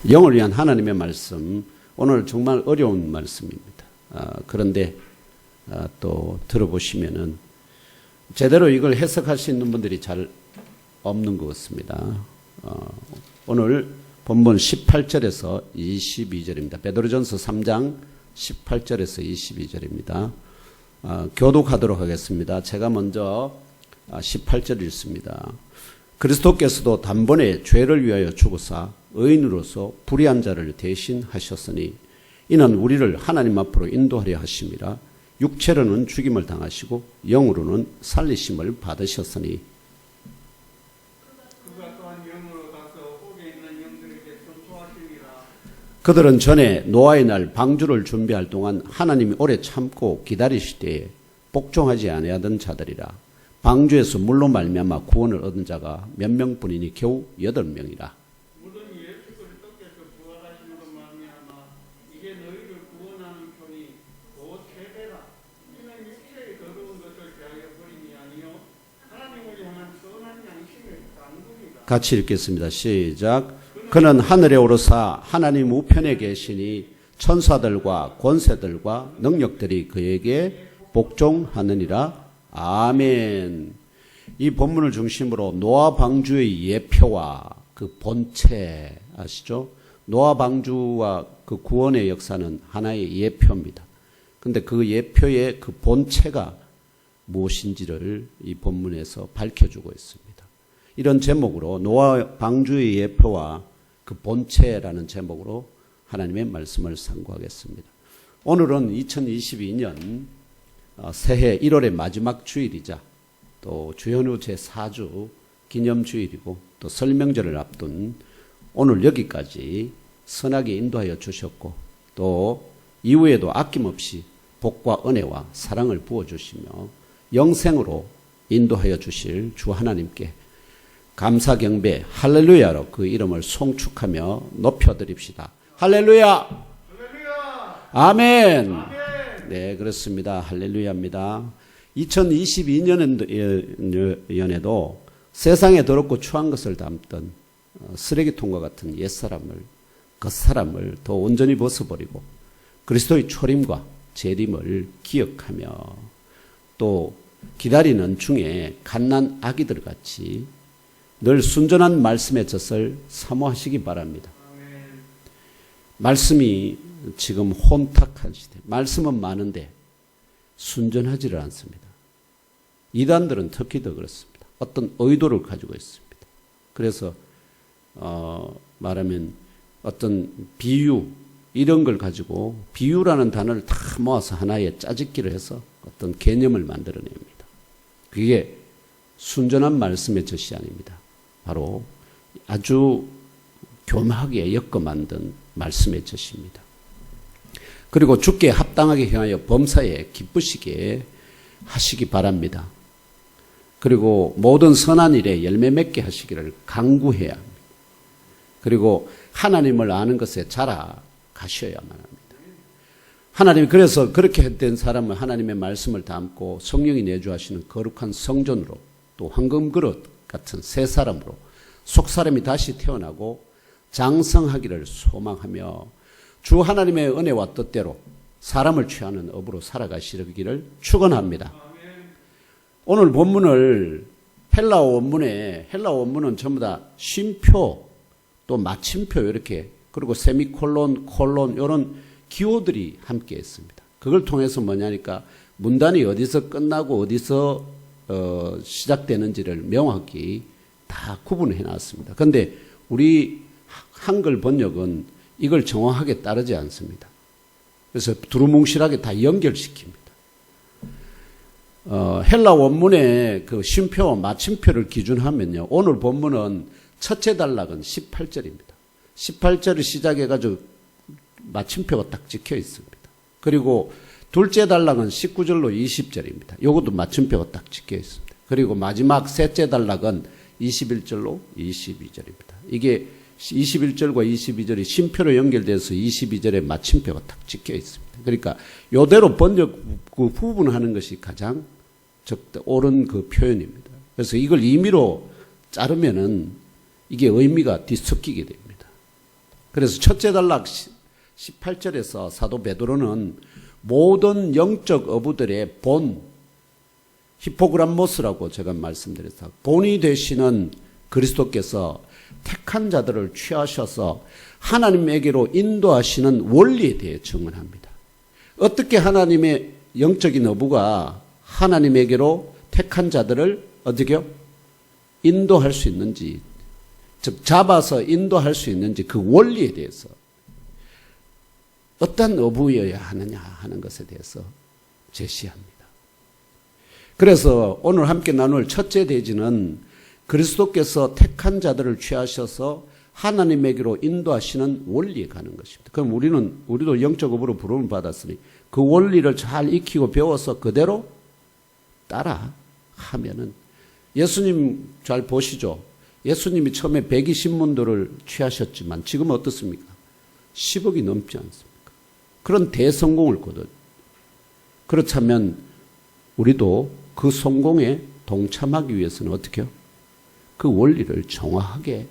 영을 위한 하나님의 말씀, 오늘 정말 어려운 말씀입니다. 그런데 또 들어보시면은 제대로 이걸 해석할 수 있는 분들이 잘 없는 것 같습니다. 오늘 본문 18절에서 22절입니다. 베드로전서 3장 18절에서 22절입니다. 교독하도록 하겠습니다. 제가 먼저 18절 읽습니다. 그리스도께서도 단번에 죄를 위하여 죽으사 의인으로서 불의한 자를 대신하셨으니 이는 우리를 하나님 앞으로 인도하려 하심이라. 육체로는 죽임을 당하시고 영으로는 살리심을 받으셨으니 그들은 전에 노아의 날 방주를 준비할 동안 하나님이 오래 참고 기다리실 때에 복종하지 아니하던 자들이라. 방주에서 물로 말미암아 구원을 얻은 자가 몇 명뿐이니 겨우 8명이라. 물론 예수 그리스도께서 부활하신 것 말미암아 이제 너희를 구원하는 편이 곧 세배라. 이는 육체의 더러운 것을 대하여 버림이 아니요 하나님을 향한 선한 양심의 강구이다. 같이 읽겠습니다. 시작. 그는 하늘에 오르사 하나님 우편에 계시니 천사들과 권세들과 능력들이 그에게 복종하느니라. 아멘. 이 본문을 중심으로 노아 방주의 예표와 그 본체 아시죠? 노아 방주와 그 구원의 역사는 하나의 예표입니다. 근데 그 예표의 그 본체가 무엇인지를 이 본문에서 밝혀주고 있습니다. 이런 제목으로 노아 방주의 예표와 그 본체라는 제목으로 하나님의 말씀을 상고하겠습니다. 오늘은 2022년 새해 1월의 마지막 주일이자 또 주현우 제4주 기념주일이고 또 설명절을 앞둔 오늘 여기까지 선하게 인도하여 주셨고 또 이후에도 아낌없이 복과 은혜와 사랑을 부어주시며 영생으로 인도하여 주실 주 하나님께 감사 경배 할렐루야로 그 이름을 송축하며 높여드립시다. 할렐루야! 아멘! 네, 그렇습니다. 할렐루야입니다. 2022년에도 세상에 더럽고 추한 것을 담던 쓰레기통과 같은 옛사람을, 겉사람을 더 온전히 벗어버리고 그리스도의 초림과 재림을 기억하며 또 기다리는 중에 갓난 아기들 같이 늘 순전한 말씀의 젖을 사모하시기 바랍니다. 말씀이 지금 혼탁한 시대. 말씀은 많은데 순전하지를 않습니다. 이단들은 특히 더 그렇습니다. 어떤 의도를 가지고 있습니다. 그래서 말하면 어떤 비유 이런 걸 가지고 비유라는 단어를 다 모아서 하나의 짜집기를 해서 어떤 개념을 만들어냅니다. 그게 순전한 말씀의 젖이 아닙니다. 바로 아주 교묘하게 엮어 만든 말씀의 젖입니다. 그리고 주께 합당하게 행하여 범사에 기쁘시게 하시기 바랍니다. 그리고 모든 선한 일에 열매 맺게 하시기를 간구해야 합니다. 그리고 하나님을 아는 것에 자라가셔야만 합니다. 하나님이 그래서 그렇게 된 사람은 하나님의 말씀을 담고 성령이 내주하시는 거룩한 성전으로 또 황금 그릇 같은 새 사람으로 속사람이 다시 태어나고 장성하기를 소망하며 주 하나님의 은혜와 뜻대로 사람을 취하는 업으로 살아가시기를 축원합니다. 오늘 본문을 헬라어 원문은 전부 다 쉼표 또 마침표 이렇게 그리고 세미콜론, 콜론 이런 기호들이 함께 있습니다. 그걸 통해서 뭐냐니까 문단이 어디서 끝나고 어디서 시작되는지를 명확히 다 구분해 놨습니다. 그런데 우리 한글 번역은 이걸 정확하게 따르지 않습니다. 그래서 두루뭉실하게 다 연결시킵니다. 헬라 원문의 그 쉼표와 마침표를 기준하면요. 오늘 본문은 첫째 단락은 18절입니다. 18절을 시작해가지고 마침표가 딱 찍혀 있습니다. 그리고 둘째 단락은 19절로 20절입니다. 이것도 마침표가 딱 찍혀 있습니다. 그리고 마지막 셋째 단락은 21절로 22절입니다. 이게 21절과 22절이 쉼표로 연결돼서 22절에 마침표가 딱 찍혀 있습니다. 그러니까 이대로 번역 그 구분하는 것이 가장 옳은 그 표현입니다. 그래서 이걸 임의로 자르면은 이게 의미가 뒤섞이게 됩니다. 그래서 첫째 단락 18절에서 사도 베드로는 모든 영적 어부들의 본, 히포그람모스라고 제가 말씀드렸다. 본이 되시는 그리스도께서 택한 자들을 취하셔서 하나님에게로 인도하시는 원리에 대해 증언합니다. 어떻게 하나님의 영적인 어부가 하나님에게로 택한 자들을 어떻게요? 인도할 수 있는지, 즉 잡아서 인도할 수 있는지 그 원리에 대해서 어떤 어부여야 하느냐 하는 것에 대해서 제시합니다. 그래서 오늘 함께 나눌 첫째 대지는 그리스도께서 택한 자들을 취하셔서 하나님에게로 인도하시는 원리에 가는 것입니다. 그럼 우리도 영적 어부로 부름을 받았으니 그 원리를 잘 익히고 배워서 그대로 따라 하면은, 예수님 잘 보시죠. 예수님이 처음에 120문도를 취하셨지만 지금 어떻습니까? 10억이 넘지 않습니까? 그런 대성공을 거둬. 그렇다면 우리도 그 성공에 동참하기 위해서는 어떻게 해요? 그 원리를 정확하게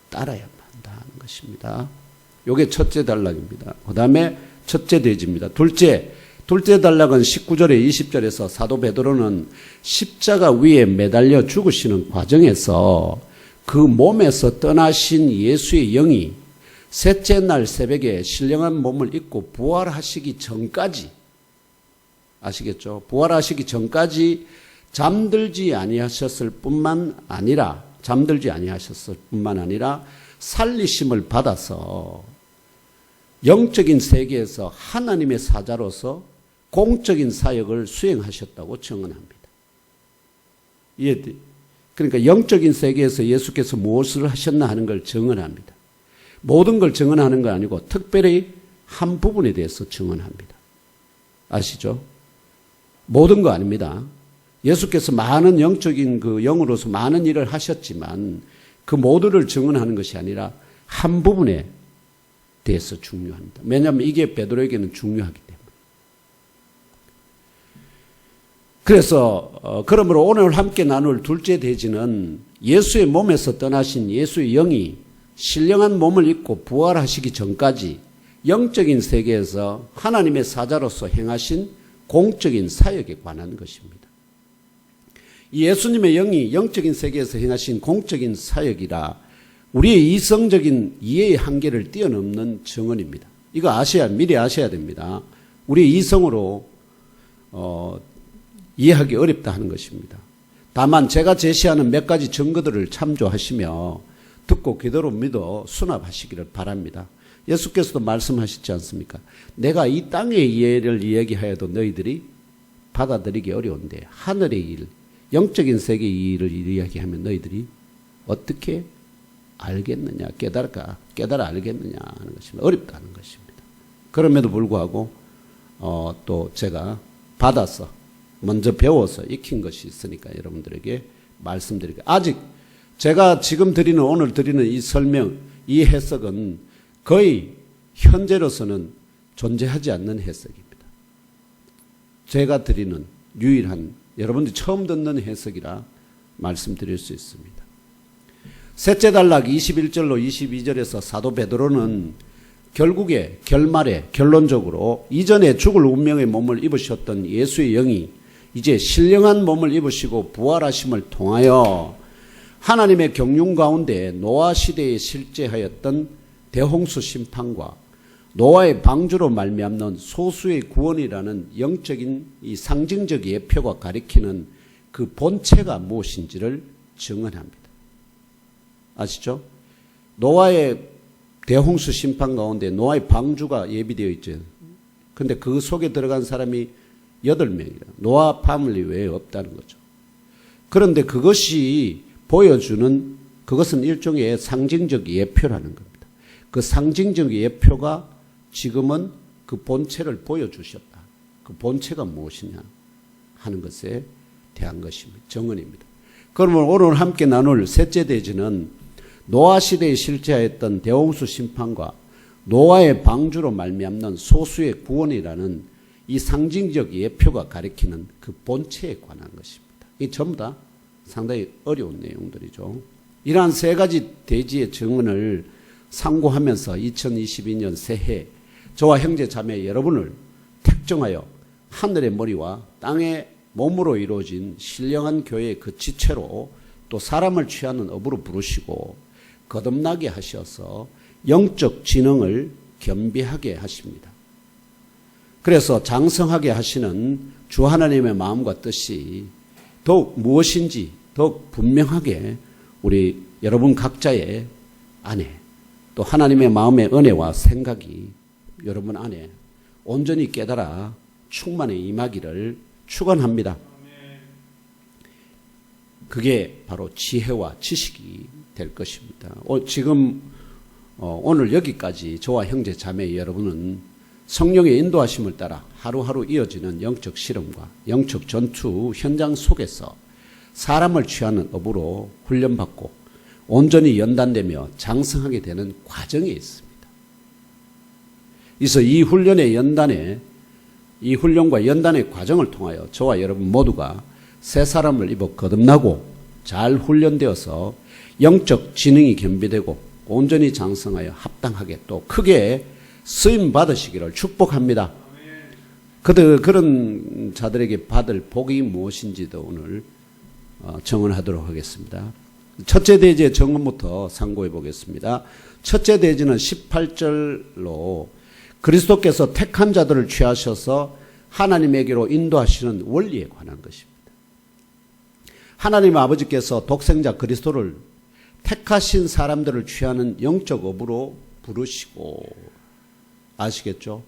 따라야만 한다는 것입니다. 이게 첫째 단락입니다. 그 다음에 첫째 대지입니다. 둘째 단락은 19절에 20절에서 사도 베드로는 십자가 위에 매달려 죽으시는 과정에서 그 몸에서 떠나신 예수의 영이 셋째 날 새벽에 신령한 몸을 입고 부활하시기 전까지, 아시겠죠? 부활하시기 전까지 잠들지 아니하셨을 뿐만 아니라 살리심을 받아서 영적인 세계에서 하나님의 사자로서 공적인 사역을 수행하셨다고 증언합니다. 이해돼? 그러니까 영적인 세계에서 예수께서 무엇을 하셨나 하는 걸 증언합니다. 모든 걸 증언하는 건 아니고 특별히 한 부분에 대해서 증언합니다. 아시죠? 모든 거 아닙니다. 예수께서 많은 영적인 그 영으로서 많은 일을 하셨지만 그 모두를 증언하는 것이 아니라 한 부분에 대해서 중요합니다. 왜냐하면 이게 베드로에게는 중요하기 때문에. 그래서 그러므로 오늘 함께 나눌 둘째 대지는 예수의 몸에서 떠나신 예수의 영이 신령한 몸을 입고 부활하시기 전까지 영적인 세계에서 하나님의 사자로서 행하신 공적인 사역에 관한 것입니다. 예수님의 영이 영적인 세계에서 행하신 공적인 사역이라 우리의 이성적인 이해의 한계를 뛰어넘는 증언입니다. 이거 미리 아셔야 됩니다. 우리의 이성으로 이해하기 어렵다 하는 것입니다. 다만 제가 제시하는 몇 가지 증거들을 참조하시며 듣고 그대로 믿어 수납하시기를 바랍니다. 예수께서도 말씀하셨지 않습니까? 내가 이 땅의 이해를 이야기하여도 너희들이 받아들이기 어려운데 하늘의 일, 영적인 세계의 일을 이야기하면 너희들이 어떻게 알겠느냐, 깨달아 알겠느냐 하는 것입니다. 어렵다는 것입니다. 그럼에도 불구하고 또 제가 받아서 먼저 배워서 익힌 것이 있으니까 여러분들에게 말씀드리고, 아직 제가 지금 오늘 드리는 이 설명, 이 해석은 거의 현재로서는 존재하지 않는 해석입니다. 제가 드리는 유일한, 여러분들이 처음 듣는 해석이라 말씀드릴 수 있습니다. 셋째 단락 21절로 22절에서 사도 베드로는 결국에 결말에 결론적으로 이전에 죽을 운명의 몸을 입으셨던 예수의 영이 이제 신령한 몸을 입으시고 부활하심을 통하여 하나님의 경륜 가운데 노아 시대에 실제하였던 대홍수 심판과 노아의 방주로 말미암는 소수의 구원이라는 영적인 이 상징적 예표가 가리키는 그 본체가 무엇인지를 증언합니다. 아시죠? 노아의 대홍수 심판 가운데 노아의 방주가 예비되어 있죠. 근데 그 속에 들어간 사람이 8명이라. 노아 파밀리 외에 없다는 거죠. 그런데 그것이 보여주는, 그것은 일종의 상징적 예표라는 겁니다. 그 상징적 예표가 지금은 그 본체를 보여주셨다. 그 본체가 무엇이냐 하는 것에 대한 것입니다. 정언입니다. 그러면 오늘 함께 나눌 셋째 대지는 노아 시대에 실제하였던 대홍수 심판과 노아의 방주로 말미암는 소수의 구원이라는 이 상징적 예표가 가리키는 그 본체에 관한 것입니다. 이 전부 다 상당히 어려운 내용들이죠. 이러한 세 가지 대지의 증언을 상고하면서 2022년 새해 저와 형제 자매 여러분을 특정하여 하늘의 머리와 땅의 몸으로 이루어진 신령한 교회의 그 지체로 또 사람을 취하는 업으로 부르시고 거듭나게 하셔서 영적 지능을 겸비하게 하십니다. 그래서 장성하게 하시는 주 하나님의 마음과 뜻이 더욱 무엇인지 더욱 분명하게 우리 여러분 각자의 안에 또 하나님의 마음의 은혜와 생각이 여러분 안에 온전히 깨달아 충만에 임하기를 축원합니다. 그게 바로 지혜와 지식이 될 것입니다. 지금 오늘 여기까지 저와 형제 자매 여러분은 성령의 인도하심을 따라 하루하루 이어지는 영적 실험과 영적 전투 현장 속에서 사람을 취하는 업으로 훈련받고 온전히 연단되며 장성하게 되는 과정에 있습니다. 그래서 이 훈련과 연단의 과정을 통하여 저와 여러분 모두가 새 사람을 입어 거듭나고 잘 훈련되어서 영적 지능이 겸비되고 온전히 장성하여 합당하게 또 크게 쓰임 받으시기를 축복합니다. 그런 자들에게 받을 복이 무엇인지도 오늘 정언하도록 하겠습니다. 첫째 대지의 정언부터 상고해 보겠습니다. 첫째 대지는 18절로 그리스도께서 택한 자들을 취하셔서 하나님에게로 인도하시는 원리에 관한 것입니다. 하나님 아버지께서 독생자 그리스도를 택하신 사람들을 취하는 영적 업으로 부르시고, 아시겠죠?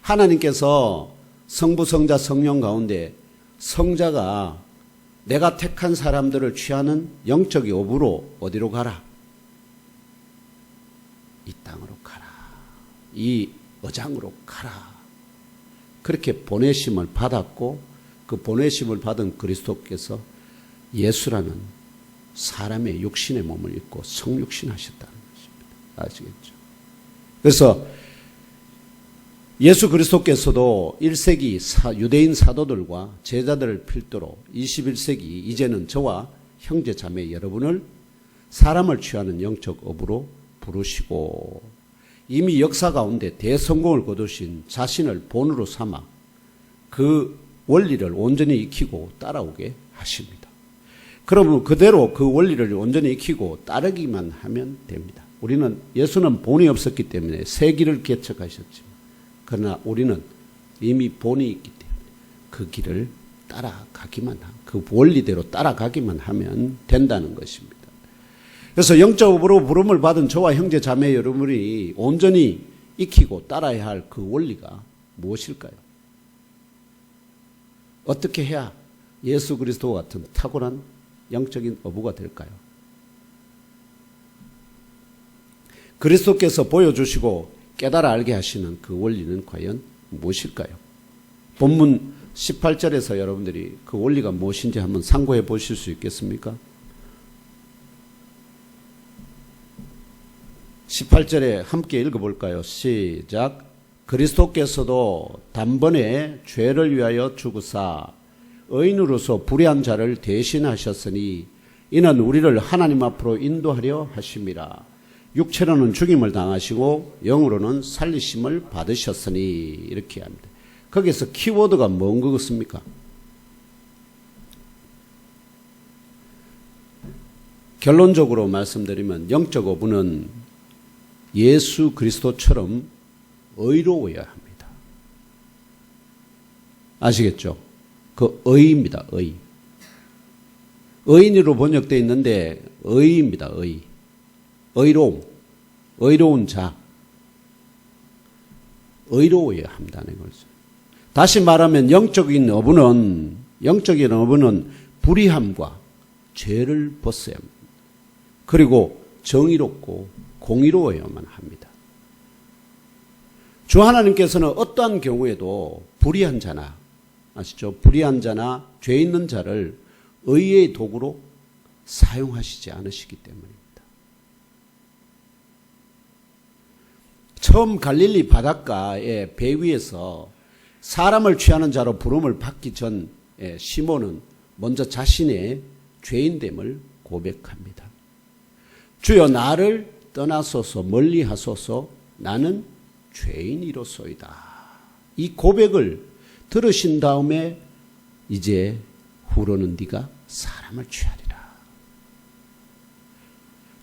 하나님께서 성부, 성자, 성령 가운데 성자가 내가 택한 사람들을 취하는 영적 업으로 어디로 가라? 이 땅으로 가라. 이 어장으로 가라. 그렇게 보내심을 받았고 그 보내심을 받은 그리스도께서 예수라는 사람의 육신의 몸을 입고 성육신 하셨다는 것입니다. 아시겠죠? 그래서 예수 그리스도께서도 1세기 유대인 사도들과 제자들을 필두로 21세기 이제는 저와 형제 자매 여러분을 사람을 취하는 영적 업으로 부르시고 이미 역사 가운데 대성공을 거두신 자신을 본으로 삼아 그 원리를 온전히 익히고 따라오게 하십니다. 그러면 그대로 그 원리를 온전히 익히고 따르기만 하면 됩니다. 예수는 본이 없었기 때문에 새 길을 개척하셨지만 그러나 우리는 이미 본이 있기 때문에 그 길을 따라가기만 그 원리대로 따라가기만 하면 된다는 것입니다. 그래서 영적으로 부름을 받은 저와 형제 자매 여러분이 온전히 익히고 따라야 할 그 원리가 무엇일까요? 어떻게 해야 예수 그리스도와 같은 탁월한 영적인 어부가 될까요? 그리스도께서 보여주시고 깨달아 알게 하시는 그 원리는 과연 무엇일까요? 본문 18절에서 여러분들이 그 원리가 무엇인지 한번 상고해 보실 수 있겠습니까? 18절에 함께 읽어볼까요? 시작. 그리스도께서도 단번에 죄를 위하여 죽으사 의인으로서 불의한 자를 대신하셨으니 이는 우리를 하나님 앞으로 인도하려 하심이라. 육체로는 죽임을 당하시고 영으로는 살리심을 받으셨으니 이렇게 합니다. 거기서 키워드가 뭔 것입니까? 결론적으로 말씀드리면 영적 어부는 예수 그리스도처럼 의로워야 합니다. 아시겠죠? 그 의입니다. 의. 의인으로 번역되어 있는데 의입니다. 의. 의로운 자. 의로워야 한다는 거죠. 다시 말하면 영적인 어부는 불의함과 죄를 벗어야 합니다. 그리고 정의롭고 공의로워야만 합니다. 주 하나님께서는 어떠한 경우에도 불의한 자나, 아시죠? 불의한 자나 죄 있는 자를 의의 도구로 사용하시지 않으시기 때문입니다. 처음 갈릴리 바닷가의 배 위에서 사람을 취하는 자로 부름을 받기 전 시몬은 먼저 자신의 죄인됨을 고백합니다. 주여 나를 떠나소서 멀리 하소서 나는 죄인이로소이다. 이 고백을 들으신 다음에 이제 후로는 네가 사람을 취하리라.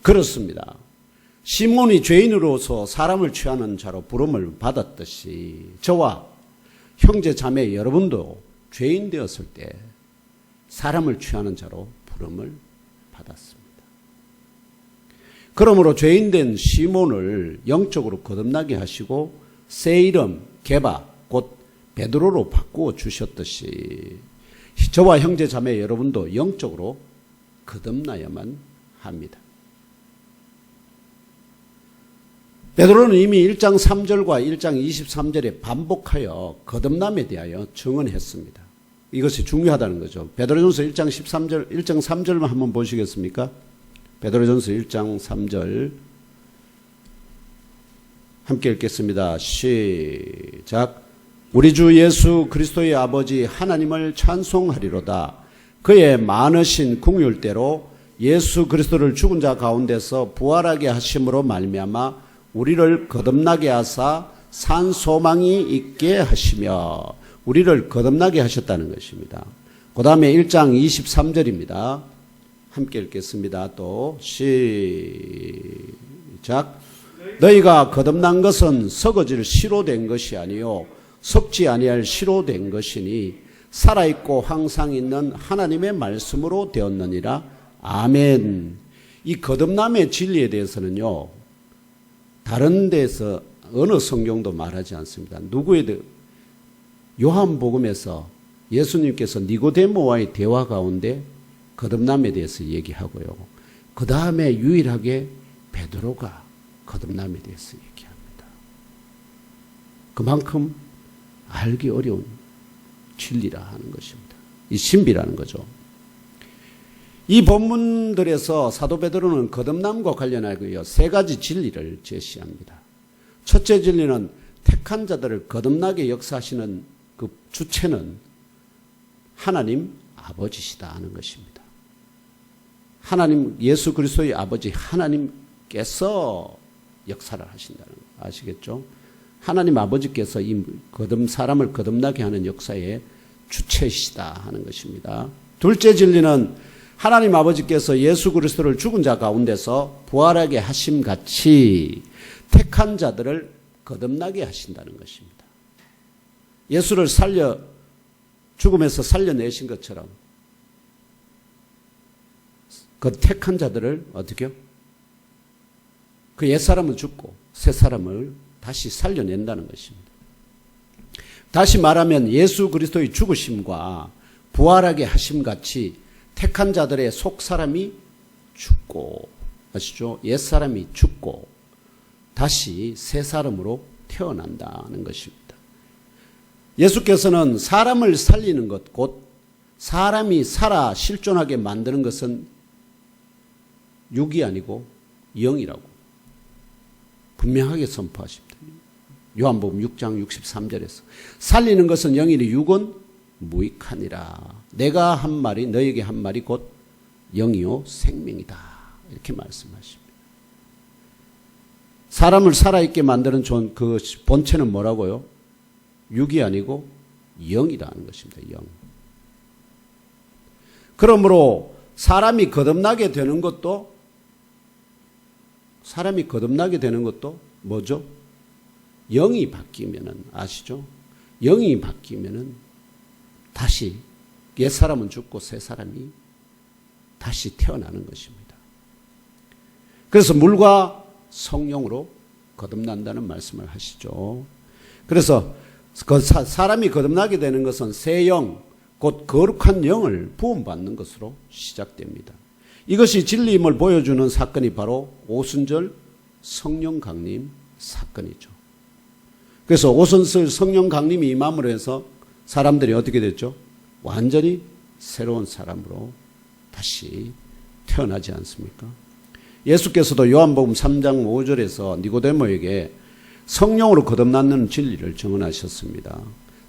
그렇습니다. 시몬이 죄인으로서 사람을 취하는 자로 부름을 받았듯이 저와 형제 자매 여러분도 죄인 되었을 때 사람을 취하는 자로 부름을 받았습니다. 그러므로 죄인된 시몬을 영적으로 거듭나게 하시고 새 이름 게바 곧 베드로로 바꾸어 주셨듯이 저와 형제 자매 여러분도 영적으로 거듭나야만 합니다. 베드로는 이미 1장 3절과 1장 23절에 반복하여 거듭남에 대하여 증언했습니다. 이것이 중요하다는 거죠. 베드로전서 1장 13절, 1장 3절만 한번 보시겠습니까? 베드로전서 1장 3절 함께 읽겠습니다. 시작. 우리 주 예수 그리스도의 아버지 하나님을 찬송하리로다. 그의 많으신 긍휼대로 예수 그리스도를 죽은 자 가운데서 부활하게 하심으로 말미암아 우리를 거듭나게 하사 산 소망이 있게 하시며 우리를 거듭나게 하셨다는 것입니다. 그 다음에 1장 23절입니다. 함께 읽겠습니다. 또 시작. 너희가 거듭난 것은 썩어질 씨로 된 것이 아니요 썩지 아니할 씨로 된 것이니 살아있고 항상 있는 하나님의 말씀으로 되었느니라. 아멘. 이 거듭남의 진리에 대해서는요, 다른 데서 어느 성경도 말하지 않습니다. 누구에도 요한복음에서 예수님께서 니고데모와의 대화 가운데 거듭남에 대해서 얘기하고요. 그 다음에 유일하게 베드로가 거듭남에 대해서 얘기합니다. 그만큼 알기 어려운 진리라 하는 것입니다. 이 신비라는 거죠. 이 본문들에서 사도 베드로는 거듭남과 관련하여 세 가지 진리를 제시합니다. 첫째 진리는 택한 자들을 거듭나게 역사하시는 그 주체는 하나님 아버지시다 하는 것입니다. 하나님 예수 그리스도의 아버지 하나님께서 역사를 하신다는 거 아시겠죠? 하나님 아버지께서 이 사람을 거듭나게 하는 역사의 주체시다 하는 것입니다. 둘째 진리는 하나님 아버지께서 예수 그리스도를 죽은 자 가운데서 부활하게 하심 같이 택한 자들을 거듭나게 하신다는 것입니다. 예수를 죽음에서 살려내신 것처럼 그 택한 자들을 어떻게요? 그 옛사람은 죽고 새사람을 다시 살려낸다는 것입니다. 다시 말하면 예수 그리스도의 죽으심과 부활하게 하심 같이 택한 자들의 속사람이 죽고, 아시죠? 옛사람이 죽고 다시 새사람으로 태어난다는 것입니다. 예수께서는 사람을 살리는 것, 곧 사람이 살아 실존하게 만드는 것은 육이 아니고 영이라고 분명하게 선포하십니다. 요한복음 6장 63절에서 살리는 것은 영이니 육은 무익하니라. 내가 한 말이 너에게 한 말이 곧 영이요 생명이다. 이렇게 말씀하십니다. 사람을 살아있게 만드는 그 본체는 뭐라고요? 육이 아니고 영이라는 것입니다. 영. 그러므로 사람이 거듭나게 되는 것도 뭐죠? 영이 바뀌면은, 아시죠? 영이 바뀌면은 다시 옛사람은 죽고 새사람이 다시 태어나는 것입니다. 그래서 물과 성령으로 거듭난다는 말씀을 하시죠. 그래서 그 사람이 거듭나게 되는 것은 새 영, 곧 거룩한 영을 부음받는 것으로 시작됩니다. 이것이 진리임을 보여주는 사건이 바로 오순절 성령 강림 사건이죠. 그래서 오순절 성령 강림이 임함으로 해서 사람들이 어떻게 됐죠? 완전히 새로운 사람으로 다시 태어나지 않습니까? 예수께서도 요한복음 3장 5절에서 니고데모에게 성령으로 거듭나는 진리를 증언하셨습니다.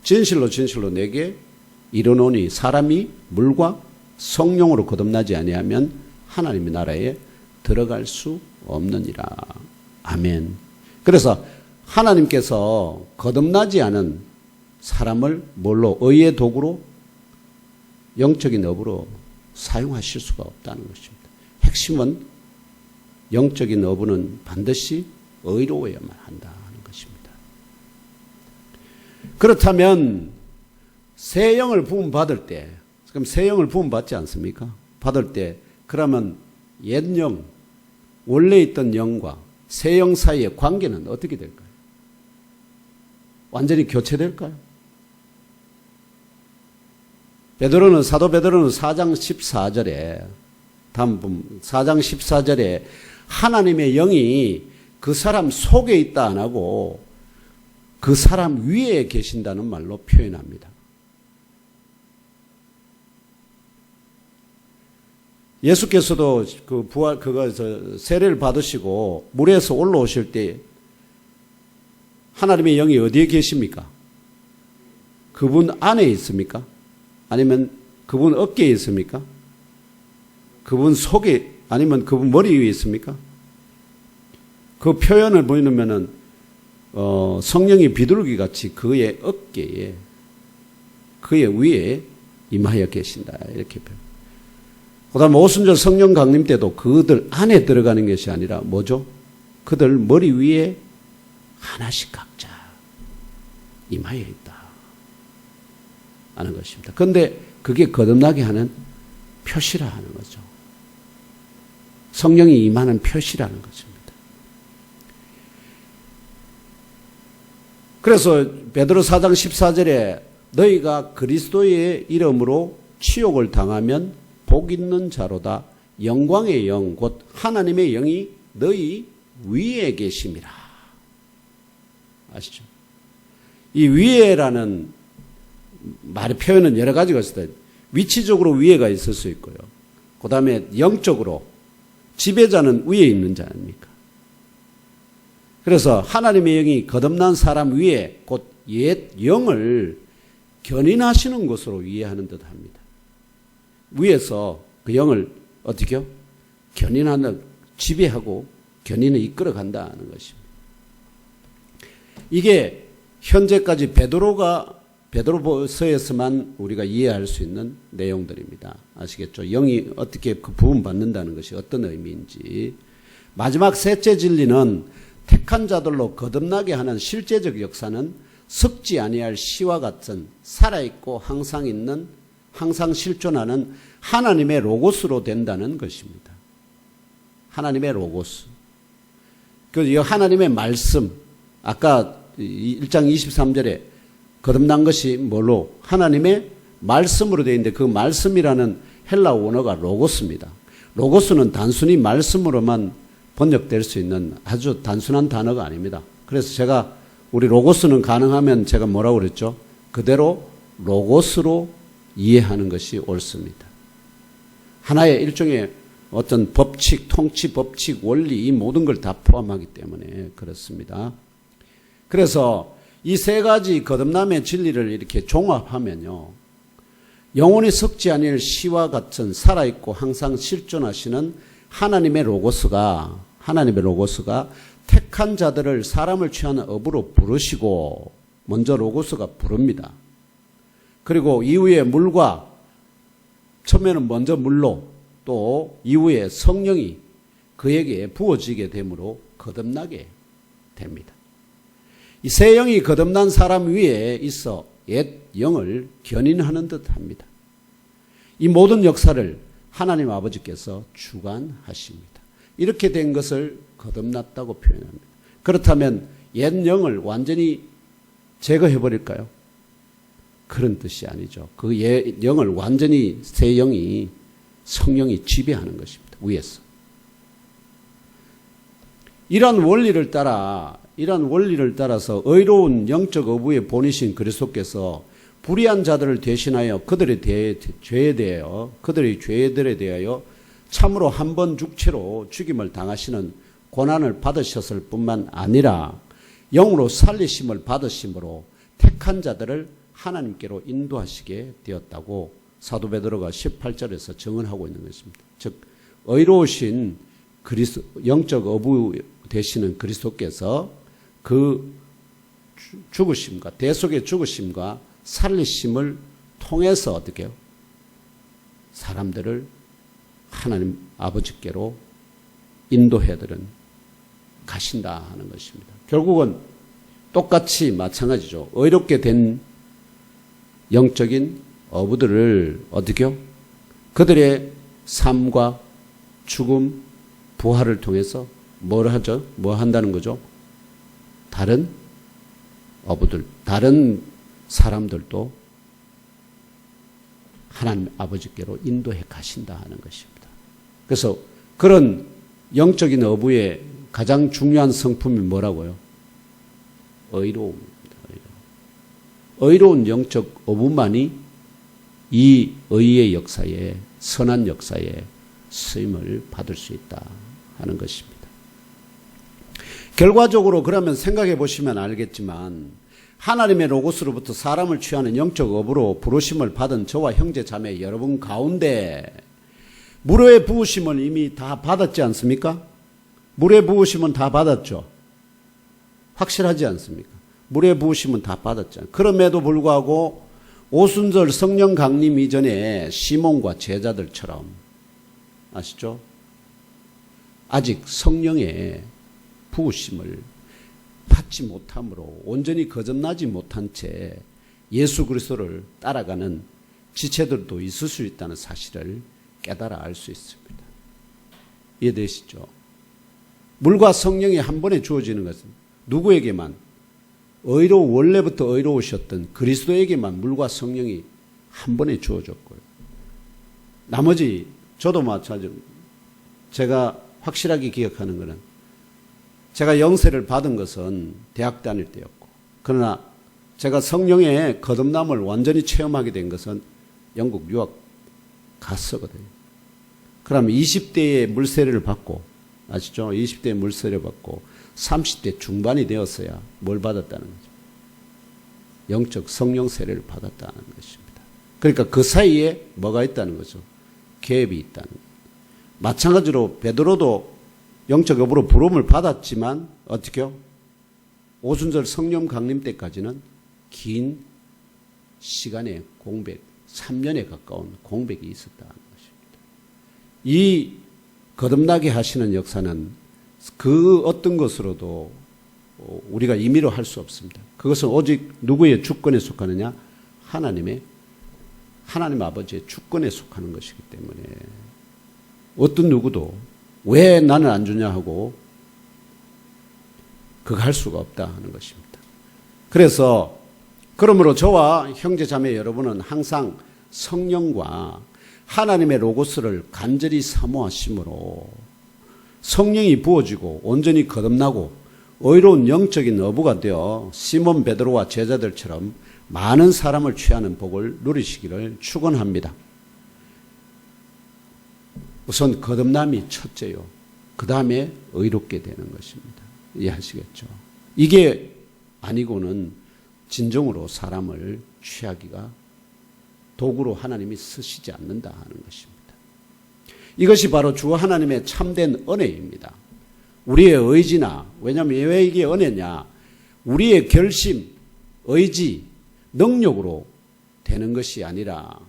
진실로 진실로 내게 이르노니 사람이 물과 성령으로 거듭나지 아니하면 하나님의 나라에 들어갈 수 없느니라. 아멘. 그래서 하나님께서 거듭나지 않은 사람을 뭘로? 의의 도구로, 영적인 업으로 사용하실 수가 없다는 것입니다. 핵심은 영적인 어부는 반드시 의로워야만 한다는 것입니다. 그렇다면 새 영을 부음 받을 때, 그럼 새 영을 부음 받지 않습니까? 받을 때 그러면 옛 영, 원래 있던 영과 새 영 사이의 관계는 어떻게 될까요? 완전히 교체될까요? 사도 베드로는 4장 14절에 다음 4장 14절에 하나님의 영이 그 사람 속에 있다 안 하고 그 사람 위에 계신다는 말로 표현합니다. 예수께서도 세례를 받으시고 물에서 올라오실 때 하나님의 영이 어디에 계십니까? 그분 안에 있습니까? 아니면 그분 어깨에 있습니까? 그분 속에, 아니면 그분 머리 위에 있습니까? 그 표현을 보이면은 성령이 비둘기 같이 그의 어깨에, 그의 위에 임하여 계신다, 이렇게 표현. 그다음 오순절 성령 강림 때도 그들 안에 들어가는 것이 아니라 뭐죠? 그들 머리 위에 하나씩 각자 임하여 있다 하는 것입니다. 그런데 그게 거듭나게 하는 표시라 하는 거죠. 성령이 임하는 표시라는 것입니다. 그래서 베드로 4장 14절에 너희가 그리스도의 이름으로 치욕을 당하면 복 있는 자로다. 영광의 영 곧 하나님의 영이 너희 위에 계심이라. 아시죠? 이 위에라는 말의 표현은 여러 가지가 있어요. 위치적으로 위에가 있을 수 있고요. 그 다음에 영적으로 지배자는 위에 있는 자 아닙니까? 그래서 하나님의 영이 거듭난 사람 위에 곧 옛 영을 견인하시는 것으로 이해하는 듯 합니다. 위에서 그 영을 어떻게요? 견인하는, 지배하고 견인을 이끌어 간다는 것입니다. 이게 현재까지 베드로서에서만 우리가 이해할 수 있는 내용들입니다. 아시겠죠? 영이 어떻게 그 부음 받는다는 것이 어떤 의미인지. 마지막 셋째 진리는 택한 자들로 거듭나게 하는 실제적 역사는 썩지 아니할 시와 같은 살아있고 항상 있는, 항상 실존하는 하나님의 로고스로 된다는 것입니다. 하나님의 로고스. 그 하나님의 말씀, 아까 1장 23절에 거듭난 것이 뭘로? 하나님의 말씀으로 되어 있는데 그 말씀이라는 헬라 원어가 로고스입니다. 로고스는 단순히 말씀으로만 번역될 수 있는 아주 단순한 단어가 아닙니다. 그래서 제가 우리 로고스는 가능하면 제가 뭐라고 그랬죠? 그대로 로고스로 이해하는 것이 옳습니다. 하나의 일종의 어떤 법칙, 통치 법칙, 원리 이 모든 걸 다 포함하기 때문에 그렇습니다. 그래서 이 세 가지 거듭남의 진리를 이렇게 종합하면요. 영원히 썩지 아니할 시와 같은 살아있고 항상 실존하시는 하나님의 로고스가 택한 자들을 사람을 취하는 업으로 부르시고 먼저 로고스가 부릅니다. 그리고 이후에 물과 처음에는 먼저 물로 또 이후에 성령이 그에게 부어지게 되므로 거듭나게 됩니다. 이 새 영이 거듭난 사람 위에 있어 옛 영을 견인하는 듯합니다. 이 모든 역사를 하나님 아버지께서 주관하십니다. 이렇게 된 것을 거듭났다고 표현합니다. 그렇다면 옛 영을 완전히 제거해버릴까요? 그런 뜻이 아니죠. 그 옛 영을 완전히 새 영이 성령이 지배하는 것입니다. 위에서. 이러한 원리를 따라서 의로운 영적 어부의 본이신 그리스도께서 불의한 자들을 대신하여 그들의 죄들에 대하여 참으로 한 번 죽채로 죽임을 당하시는 고난을 받으셨을 뿐만 아니라 영으로 살리심을 받으심으로 택한 자들을 하나님께로 인도하시게 되었다고 사도 베드로가 18절에서 증언하고 있는 것입니다. 즉 의로우신 영적 어부 되시는 그리스도께서 그 죽으심과 대속의 죽으심과 살리심을 통해서 어떻게 해요? 사람들을 하나님 아버지께로 인도해들은 가신다 하는 것입니다. 결국은 똑같이 마찬가지죠. 의롭게 된 영적인 어부들을 어떻게 해요? 그들의 삶과 죽음, 부활을 통해서 뭘 하죠? 뭐 한다는 거죠? 다른 어부들, 다른 사람들도 하나님 아버지께로 인도해 가신다 하는 것입니다. 그래서 그런 영적인 어부의 가장 중요한 성품이 뭐라고요? 의로움입니다. 의로운 영적 어부만이 이 의의 역사에, 선한 역사에 쓰임을 받을 수 있다 하는 것입니다. 결과적으로 그러면 생각해 보시면 알겠지만 하나님의 로고스로부터 사람을 취하는 영적 어부로 부르심을 받은 저와 형제 자매 여러분 가운데 물의 부으심은 이미 다 받았지 않습니까? 물의 부으심은 다 받았죠. 확실하지 않습니까? 물의 부으심은 다 받았잖아요. 그럼에도 불구하고 오순절 성령 강림 이전에 시몬과 제자들처럼 아시죠? 아직 성령의 부으심을 받지 못함으로 온전히 거듭나지 못한 채 예수 그리스도를 따라가는 지체들도 있을 수 있다는 사실을 깨달아 알 수 있습니다. 이해되시죠? 물과 성령이 한 번에 주어지는 것은 누구에게만? 원래부터 의로우셨던 그리스도에게만 물과 성령이 한 번에 주어졌고요. 나머지 저도 마찬가지로 제가 확실하게 기억하는 것은 제가 영세를 받은 것은 대학 다닐 때였고, 그러나 제가 성령의 거듭남을 완전히 체험하게 된 것은 영국 유학 갔었거든요. 그러면 20대에 물세례를 받고, 아시죠? 20대에 물세례를 받고 30대 중반이 되었어야 뭘 받았다는 거죠? 영적 성령 세례를 받았다는 것입니다. 그러니까 그 사이에 뭐가 있다는 거죠? 갭이 있다는 거죠. 마찬가지로 베드로도 영적 어부로 부름을 받았지만 어떻게요? 오순절 성령 강림 때까지는 긴 시간의 공백, 3년에 가까운 공백이 있었다는 것입니다. 이 거듭나게 하시는 역사는 그 어떤 것으로도 우리가 임의로 할 수 없습니다. 그것은 오직 누구의 주권에 속하느냐? 하나님 아버지의 주권에 속하는 것이기 때문에 어떤 누구도 왜 나는 안 주냐 하고 그거 할 수가 없다 하는 것입니다. 그래서 그러므로 저와 형제 자매 여러분은 항상 성령과 하나님의 로고스를 간절히 사모하심으로 성령이 부어지고 온전히 거듭나고 의로운 영적인 어부가 되어 시몬 베드로와 제자들처럼 많은 사람을 취하는 복을 누리시기를 축원합니다. 우선 거듭남이 첫째요. 그 다음에 의롭게 되는 것입니다. 이해하시겠죠? 이게 아니고는 진정으로 사람을 취하기가 도구로 하나님이 쓰시지 않는다 하는 것입니다. 이것이 바로 주 하나님의 참된 은혜입니다. 우리의 의지나, 왜냐하면 왜 이게 은혜냐? 우리의 결심, 의지, 능력으로 되는 것이 아니라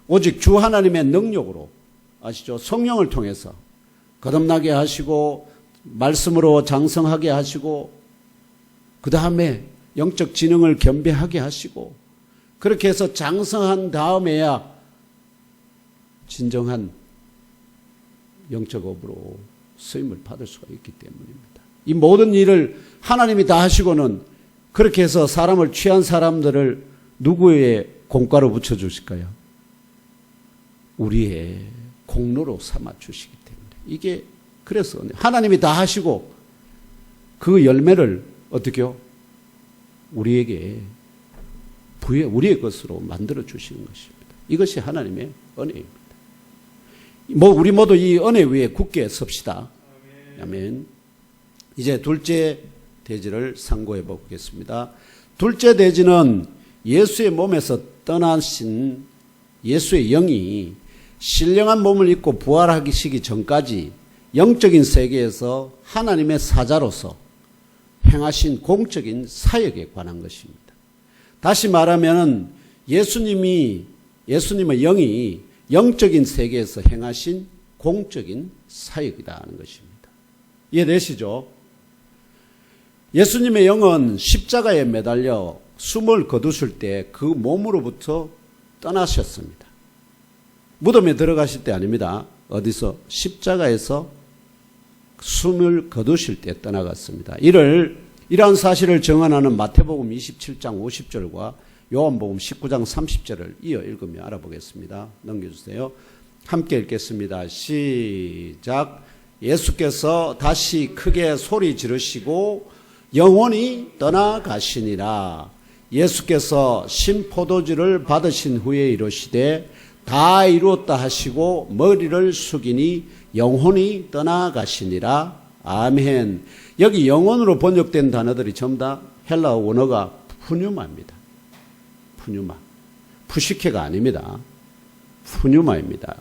오직 주 하나님의 능력으로, 아시죠? 성령을 통해서 거듭나게 하시고 말씀으로 장성하게 하시고 그 다음에 영적 지능을 겸비하게 하시고 그렇게 해서 장성한 다음에야 진정한 영적 업으로 쓰임을 받을 수가 있기 때문입니다. 이 모든 일을 하나님이 다 하시고는 그렇게 해서 사람을 취한 사람들을 누구의 공과로 붙여주실까요? 우리의 공로로 삼아 주시기 때문에 이게 그래서 하나님이 다 하시고 그 열매를 어떻게요? 우리에게 우리의 것으로 만들어 주시는 것입니다. 이것이 하나님의 은혜입니다. 우리 모두 이 은혜 위에 굳게 섭시다. 아멘. 이제 둘째 대지를 상고해 보겠습니다. 둘째 대지는 예수의 몸에서 떠나신 예수의 영이 신령한 몸을 입고 부활하시기 전까지 영적인 세계에서 하나님의 사자로서 행하신 공적인 사역에 관한 것입니다. 다시 말하면 예수님의 영이 영적인 세계에서 행하신 공적인 사역이다 하는 것입니다. 이해되시죠? 예수님의 영은 십자가에 매달려 숨을 거두실 때 그 몸으로부터 떠나셨습니다. 무덤에 들어가실 때 아닙니다. 어디서? 십자가에서 숨을 거두실 때 떠나갔습니다. 이러한 사실을 증언하는 마태복음 27장 50절과 요한복음 19장 30절을 이어 읽으며 알아보겠습니다. 넘겨주세요. 함께 읽겠습니다. 시작. 예수께서 다시 크게 소리 지르시고 영원히 떠나가시니라. 예수께서 신포도주를 받으신 후에 이르시되 다 이루었다 하시고 머리를 숙이니 영혼이 떠나가시니라. 아멘. 여기 영혼으로 번역된 단어들이 전부 다 헬라어 원어가 푸뉴마입니다. 푸뉴마. 푸시케가 아닙니다. 푸뉴마입니다.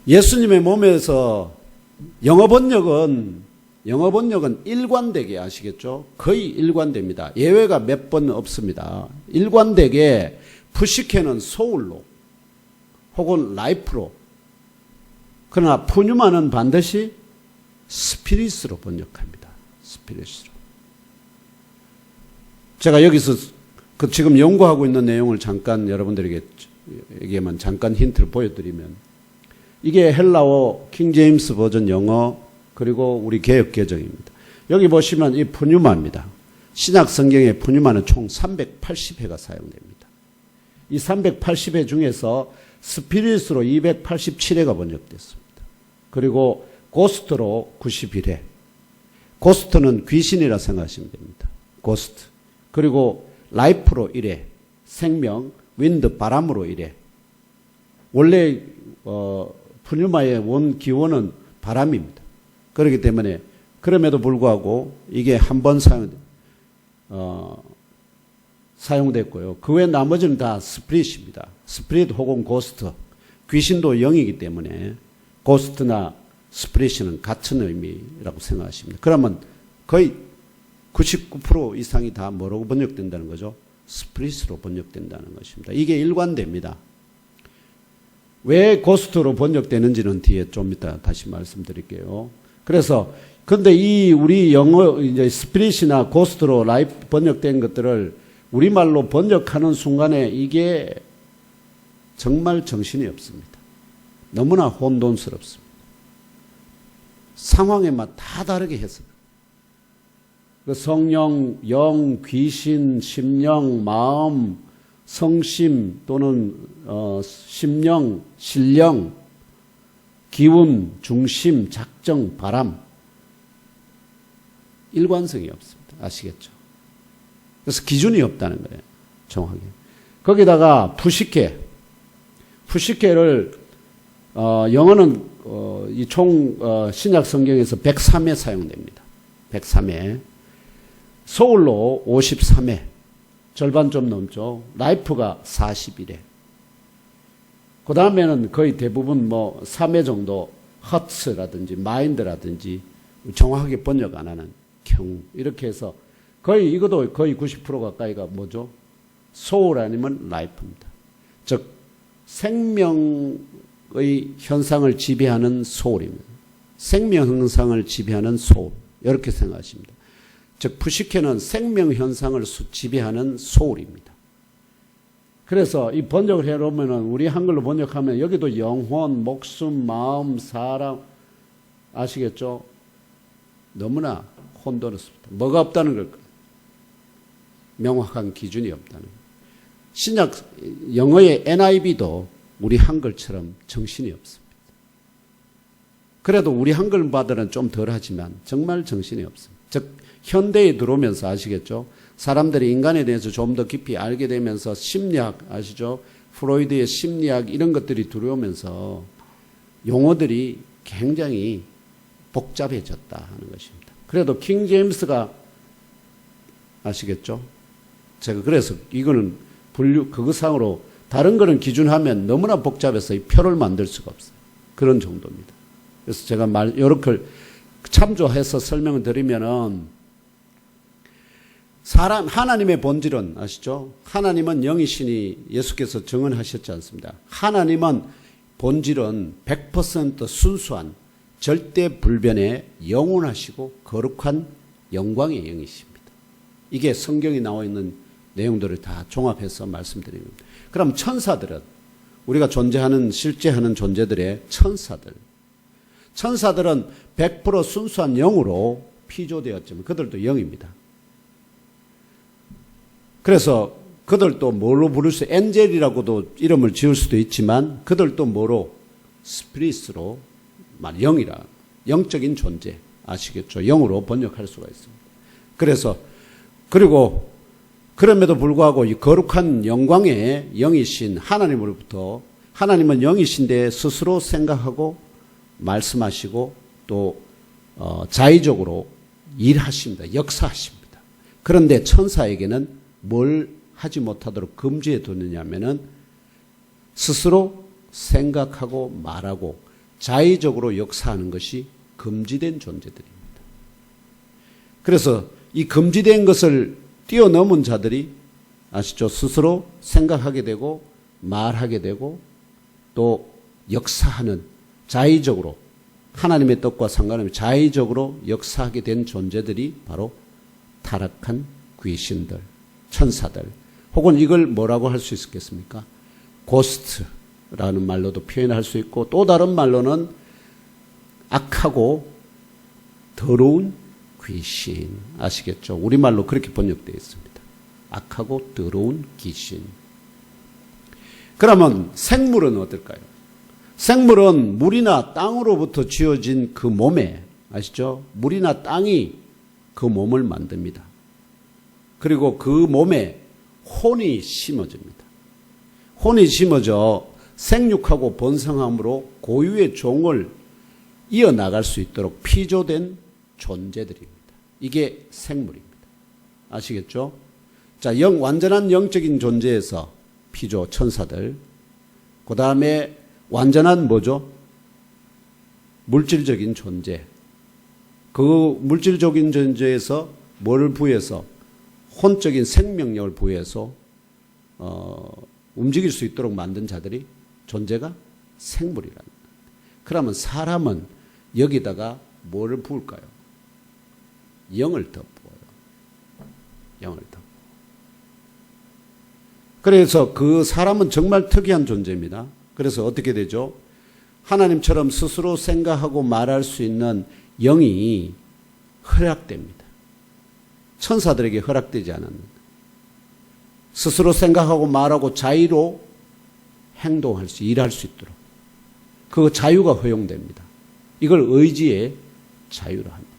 예수님의 몸에서 영어 번역은 일관되게 아시겠죠? 거의 일관됩니다. 예외가 몇 번 없습니다. 일관되게 푸시케는 소울로 혹은 라이프로, 그러나 푸뉴마는 반드시 스피릿으로 번역합니다. 스피릿으로. 제가 여기서 지금 연구하고 있는 내용을 잠깐 여러분들에게만 잠깐 힌트를 보여드리면, 이게 헬라어 킹제임스 버전 영어 그리고 우리 개역 개정입니다. 여기 보시면 이 푸뉴마입니다. 신약 성경에 푸뉴마는 총 380회가 사용됩니다. 이 380회 중에서 스피릿으로 287회가 번역됐습니다. 그리고 고스트로 91회. 고스트는 귀신이라 생각하시면 됩니다. 고스트. 그리고 라이프로 1회. 생명, 윈드, 바람으로 1회. 원래 푸뉴마의 원 기원은 바람입니다. 그렇기 때문에 그럼에도 불구하고 이게 한 번 사용됐고요. 그 외 나머지는 다 스피릿입니다. 스피릿 혹은 고스트. 귀신도 영이기 때문에 고스트나 스피릿은 같은 의미라고 생각하십니다. 그러면 거의 99% 이상이 다 뭐라고 번역된다는 거죠? 스피릿으로 번역된다는 것입니다. 이게 일관됩니다. 왜 고스트로 번역되는지는 뒤에 좀 이따 다시 말씀드릴게요. 그래서 근데 우리 영어 이제 스피릿이나 고스트로 라이프 번역된 것들을 우리말로 번역하는 순간에 이게 정말 정신이 없습니다. 너무나 혼돈스럽습니다. 상황에만 다 다르게 해서 그 성령, 영, 귀신, 심령, 마음, 성심 또는 심령, 신령, 기운, 중심, 작정, 바람, 일관성이 없습니다. 아시겠죠? 그래서 기준이 없다는 거예요. 정확하게. 거기다가 푸시케를 영어는 이 총 신약 성경에서 103회 사용됩니다. 103회. 소울로 53회. 절반 좀 넘죠. 라이프가 41회. 그 다음에는 거의 대부분 3회 정도 허츠라든지 마인드라든지 정확하게 번역 안 하는 경우. 이렇게 해서 이것도 거의 90% 가까이가 뭐죠? 소울 아니면 라이프입니다. 즉, 생명의 현상을 지배하는 소울입니다. 생명 현상을 지배하는 소울. 이렇게 생각하십니다. 즉, 푸시케는 생명 현상을 지배하는 소울입니다. 그래서 이 번역을 해놓으면은 우리 한글로 번역하면 여기도 영혼, 목숨, 마음, 사람, 아시겠죠? 너무나 혼돈스럽다. 뭐가 없다는 걸까요? 명확한 기준이 없다는 거예요. 신약 영어의 NIV도 우리 한글처럼 정신이 없습니다. 그래도 우리 한글바다는 좀 덜하지만 정말 정신이 없습니다. 즉 현대에 들어오면서 아시겠죠? 사람들이 인간에 대해서 좀 더 깊이 알게 되면서 심리학 아시죠? 프로이드의 심리학 이런 것들이 들어오면서 용어들이 굉장히 복잡해졌다 하는 것입니다. 그래도 킹 제임스가 아시겠죠? 제가 그래서 이거는 그것상으로 다른 거는 기준하면 너무나 복잡해서 이 표를 만들 수가 없어요. 그런 정도입니다. 그래서 제가 이렇게 참조해서 설명을 드리면은 하나님의 본질은 아시죠? 하나님은 영이시니 예수께서 증언하셨지 않습니다. 하나님은 본질은 100% 순수한 절대 불변의 영원하시고 거룩한 영광의 영이십니다. 이게 성경에 나와 있는 내용들을 다 종합해서 말씀드립니다. 그럼 천사들은 우리가 존재하는 실제하는 존재들의 천사들은 100% 순수한 영으로 피조되었지만 그들도 영입니다. 그래서 그들도 뭐로 부를 수 엔젤이라고도 이름을 지을 수도 있지만 그들도 뭐로 스피릿으로 영이라 영적인 존재 아시겠죠? 영으로 번역할 수가 있습니다. 그래서 그리고 그럼에도 불구하고 이 거룩한 영광의 영이신 하나님으로부터 하나님은 영이신데 스스로 생각하고 말씀하시고 또 자의적으로 일하십니다. 역사하십니다. 그런데 천사에게는 뭘 하지 못하도록 금지해 두느냐면은 스스로 생각하고 말하고 자의적으로 역사하는 것이 금지된 존재들입니다. 그래서 이 금지된 것을 뛰어넘은 자들이 아시죠? 스스로 생각하게 되고 말하게 되고 또 역사하는 자의적으로 하나님의 뜻과 상관없이 자의적으로 역사하게 된 존재들이 바로 타락한 귀신들, 천사들 혹은 이걸 뭐라고 할 수 있겠습니까? 고스트라는 말로도 표현할 수 있고 또 다른 말로는 악하고 더러운 귀신 아시겠죠? 우리말로 그렇게 번역되어 있습니다. 악하고 더러운 귀신. 그러면 생물은 어떨까요? 생물은 물이나 땅으로부터 지어진 그 몸에 아시죠? 물이나 땅이 그 몸을 만듭니다. 그리고 그 몸에 혼이 심어집니다. 혼이 심어져 생육하고 번성함으로 고유의 종을 이어나갈 수 있도록 피조된 존재들입니다. 이게 생물입니다. 아시겠죠? 자, 완전한 영적인 존재에서 피조 천사들, 그 다음에 완전한 뭐죠? 물질적인 존재. 그 물질적인 존재에서 뭐를 부여해서 혼적인 생명력을 부여해서 움직일 수 있도록 만든 자들이 존재가 생물이라는 거예요. 그러면 사람은 여기다가 뭐를 부을까요? 영을 더 부어요. 영을 더. 그래서 그 사람은 정말 특이한 존재입니다. 그래서 어떻게 되죠? 하나님처럼 스스로 생각하고 말할 수 있는 영이 허락됩니다. 천사들에게 허락되지 않았는데 스스로 생각하고 말하고 자유로 행동할 수, 일할 수 있도록 그 자유가 허용됩니다. 이걸 의지의 자유라 합니다.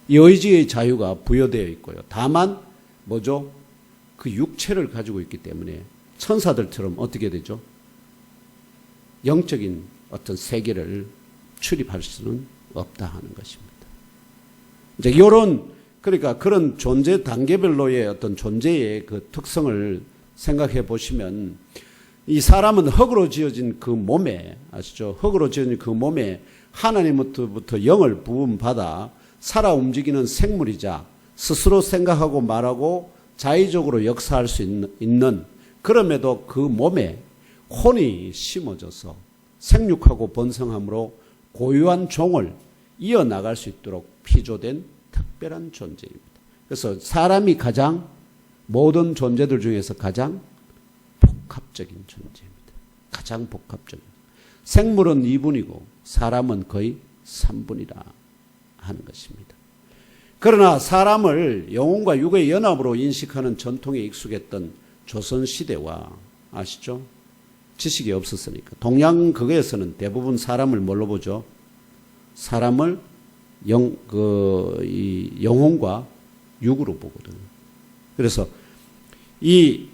이 의지의 자유가 부여되어 있고요. 다만 뭐죠? 그 육체를 가지고 있기 때문에 천사들처럼 어떻게 되죠? 영적인 어떤 세계를 출입할 수는 없다 하는 것입니다. 이제 그러니까 그런 존재 단계별로의 어떤 존재의 그 특성을 생각해 보시면 이 사람은 흙으로 지어진 그 몸에 아시죠? 흙으로 지어진 그 몸에 하나님으로부터 영을 부음받아 살아 움직이는 생물이자 스스로 생각하고 말하고 자의적으로 역사할 수 있는 그럼에도 그 몸에 혼이 심어져서 생육하고 번성함으로 고유한 종을 이어나갈 수 있도록 피조된 특별한 존재입니다. 그래서 사람이 모든 존재들 중에서 가장 복합적인 존재입니다. 가장 복합적인. 생물은 2분이고 사람은 거의 3분이라 하는 것입니다. 그러나 사람을 영혼과 육의 연합으로 인식하는 전통에 익숙했던 조선시대와 아시죠? 지식이 없었으니까. 동양 극에서는 대부분 사람을 뭘로 보죠? 사람을 영혼과 육으로 보거든요. 그래서 이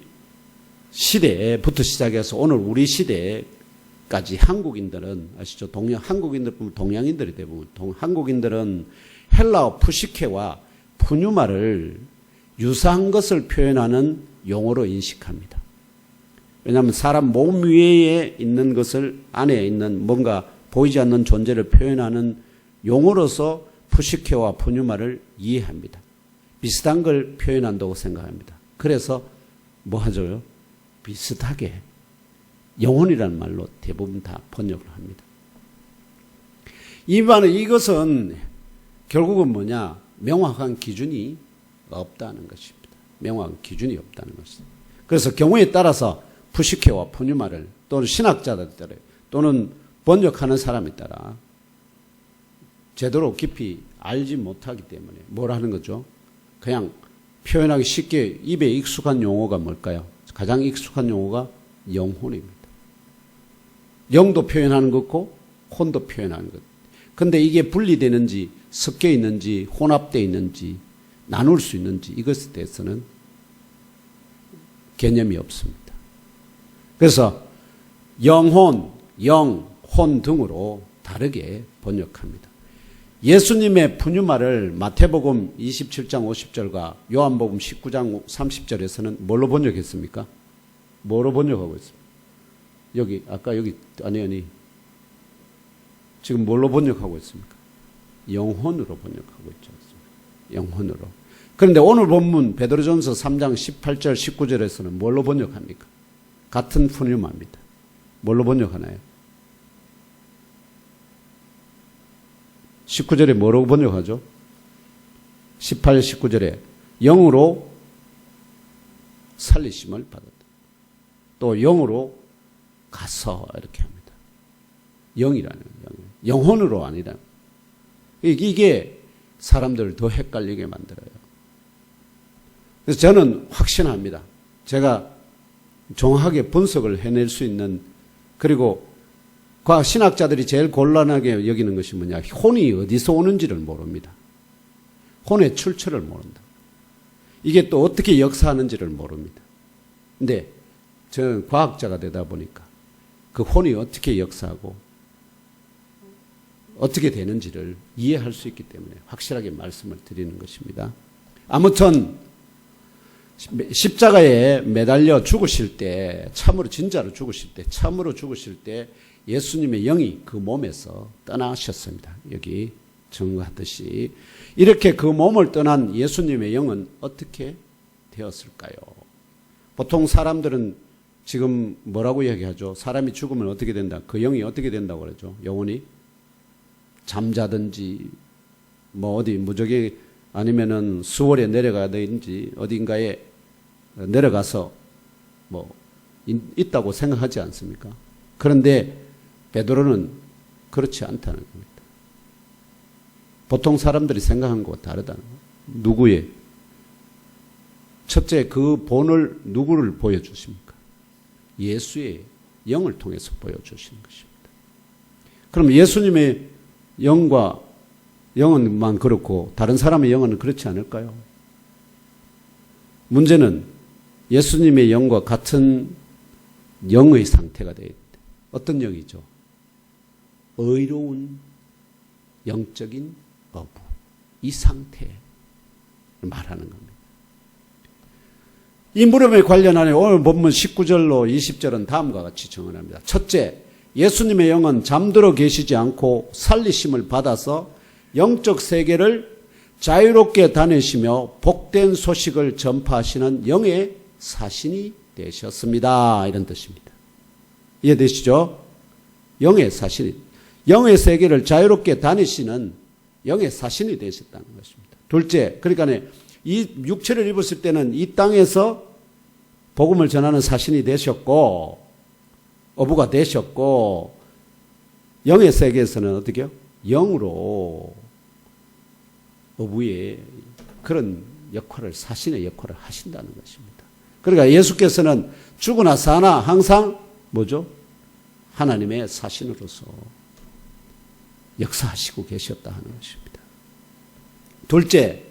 시대부터 시작해서 오늘 우리 시대까지 한국인들은 아시죠? 한국인들 보면 동양인들이 대부분 한국인들은 헬라어 푸시케와 푸뉴마를 유사한 것을 표현하는 용어로 인식합니다. 왜냐하면 사람 몸 위에 있는 것을 안에 있는 뭔가 보이지 않는 존재를 표현하는 용어로서 푸시케와 푸뉴마를 이해합니다. 비슷한 걸 표현한다고 생각합니다. 그래서 뭐 하죠? 비슷하게 영혼이라는 말로 대부분 다 번역을 합니다. 이것은 결국은 뭐냐? 명확한 기준이 없다는 것입니다. 명확한 기준이 없다는 것입니다. 그래서 경우에 따라서 푸시케와 푸뉴마를 또는 신학자들 따라 또는 번역하는 사람에 따라 제대로 깊이 알지 못하기 때문에 뭘 하는 거죠? 그냥 표현하기 쉽게 입에 익숙한 용어가 뭘까요? 가장 익숙한 용어가 영혼입니다. 영도 표현하는 것고 혼도 표현하는 것. 근데 이게 분리되는지 섞여 있는지 혼합되어 있는지 나눌 수 있는지 이것에 대해서는 개념이 없습니다. 그래서 영혼, 영, 혼 등으로 다르게 번역합니다. 예수님의 푸뉴마를 마태복음 27장 50절과 요한복음 19장 30절에서는 뭘로 번역했습니까? 뭐로 번역하고 있습니까? 아니. 지금 뭘로 번역하고 있습니까? 영혼으로 번역하고 있지 않습니까? 영혼으로. 그런데 오늘 본문 베드로전서 3장 18절 19절에서는 뭘로 번역합니까? 같은 푸뉴마입니다. 뭘로 번역하나요? 19절에 뭐라고 번역하죠? 18, 19절에 영으로 살리심을 받았다. 또 영으로 가서 이렇게 합니다. 영이라는 영혼으로 아니라 이게 사람들을 더 헷갈리게 만들어요. 그래서 저는 확신합니다. 제가 정확하게 분석을 해낼 수 있는 그리고 과학 신학자들이 제일 곤란하게 여기는 것이 뭐냐. 혼이 어디서 오는지를 모릅니다. 혼의 출처를 모른다. 이게 또 어떻게 역사하는지를 모릅니다. 근데 저는 과학자가 되다 보니까 그 혼이 어떻게 역사하고 어떻게 되는지를 이해할 수 있기 때문에 확실하게 말씀을 드리는 것입니다. 아무튼 십자가에 매달려 죽으실 때 참으로 진짜로 죽으실 때 예수님의 영이 그 몸에서 떠나셨습니다. 여기 증거하듯이 이렇게 그 몸을 떠난 예수님의 영은 어떻게 되었을까요? 보통 사람들은 지금 뭐라고 이야기하죠? 사람이 죽으면 어떻게 된다? 그 영이 어떻게 된다고 그러죠? 영혼이 잠자든지 뭐 어디 무적이 아니면은 수월에 내려가든지 어딘가에 내려가서 뭐 있다고 생각하지 않습니까? 그런데 베드로는 그렇지 않다는 겁니다. 보통 사람들이 생각한 것과 다르다는 거예요. 누구의? 첫째, 그 본을 누구를 보여주십니까? 예수의 영을 통해서 보여주시는 것입니다. 그럼 예수님의 영은만 그렇고 다른 사람의 영은 그렇지 않을까요? 문제는 예수님의 영과 같은 영의 상태가 되어 있다. 어떤 영이죠? 의로운 영적인 어부. 이 상태를 말하는 겁니다. 이 물음에 관련하여 오늘 본문 19절로 20절은 다음과 같이 정언합니다. 첫째, 예수님의 영은 잠들어 계시지 않고 살리심을 받아서 영적 세계를 자유롭게 다니시며 복된 소식을 전파하시는 영의 사신이 되셨습니다. 이런 뜻입니다. 이해되시죠? 영의 사신이, 영의 세계를 자유롭게 다니시는 영의 사신이 되셨다는 것입니다. 둘째, 그러니까 이 육체를 입었을 때는 이 땅에서 복음을 전하는 사신이 되셨고 어부가 되셨고 영의 세계에서는 어떻게요? 영으로 어부의 그런 역할을 사신의 역할을 하신다는 것입니다. 그러니까 예수께서는 죽으나 사나 항상 뭐죠? 하나님의 사신으로서 역사하시고 계셨다 하는 것입니다. 둘째,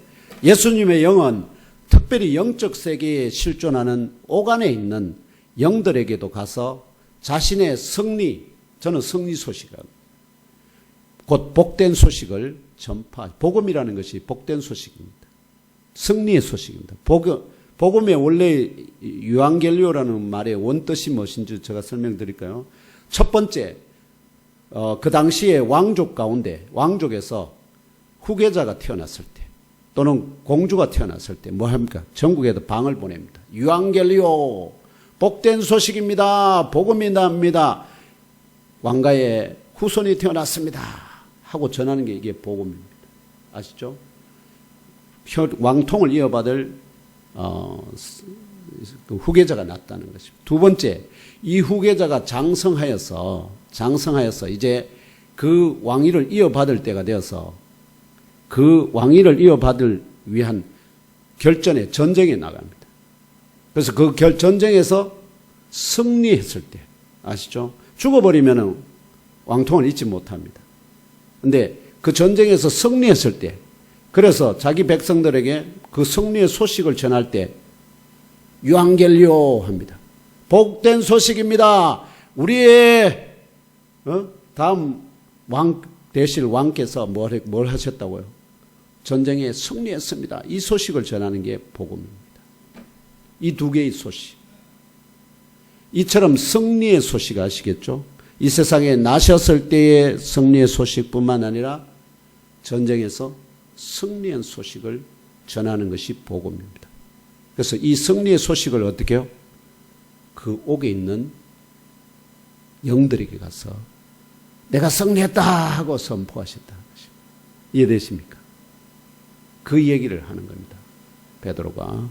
예수님의 영은 특별히 영적 세계에 실존하는 오간에 있는 영들에게도 가서 자신의 승리, 저는 승리 소식을, 곧 복된 소식을 전파, 복음이라는 것이 복된 소식입니다. 승리의 소식입니다. 복음의 원래 유앙겔리오라는 말의 원뜻이 무엇인지 제가 설명드릴까요? 첫 번째, 그 당시에 왕족 가운데, 왕족에서 후계자가 태어났을 때, 또는 공주가 태어났을 때, 뭐 합니까? 전국에도 방을 보냅니다. 유앙겔리오, 복된 소식입니다. 복음이 납니다. 왕가의 후손이 태어났습니다. 하고 전하는 게 이게 복음입니다. 아시죠? 왕통을 이어받을 그 후계자가 났다는 것입니다. 두 번째, 이 후계자가 장성하여서 이제 그 왕위를 이어받을 때가 되어서 그 왕위를 이어받을 위한 결전에 전쟁에 나갑니다. 그래서 그 전쟁에서 승리했을 때, 아시죠? 죽어버리면 왕통을 잊지 못합니다. 근데 그 전쟁에서 승리했을 때, 그래서 자기 백성들에게 그 승리의 소식을 전할 때 유앙겔리오 합니다. 복된 소식입니다. 우리의 다음 왕 되실 왕께서 뭘 하셨다고요? 전쟁에 승리했습니다. 이 소식을 전하는 게 복음입니다. 이 두 개의 소식. 이처럼 승리의 소식 아시겠죠? 이 세상에 나셨을 때의 승리의 소식뿐만 아니라 전쟁에서 승리한 소식을 전하는 것이 복음입니다. 그래서 이 승리의 소식을 어떻게 해요? 그 옥에 있는 영들에게 가서 내가 승리했다 하고 선포하셨다. 이해되십니까? 그 얘기를 하는 겁니다. 베드로가.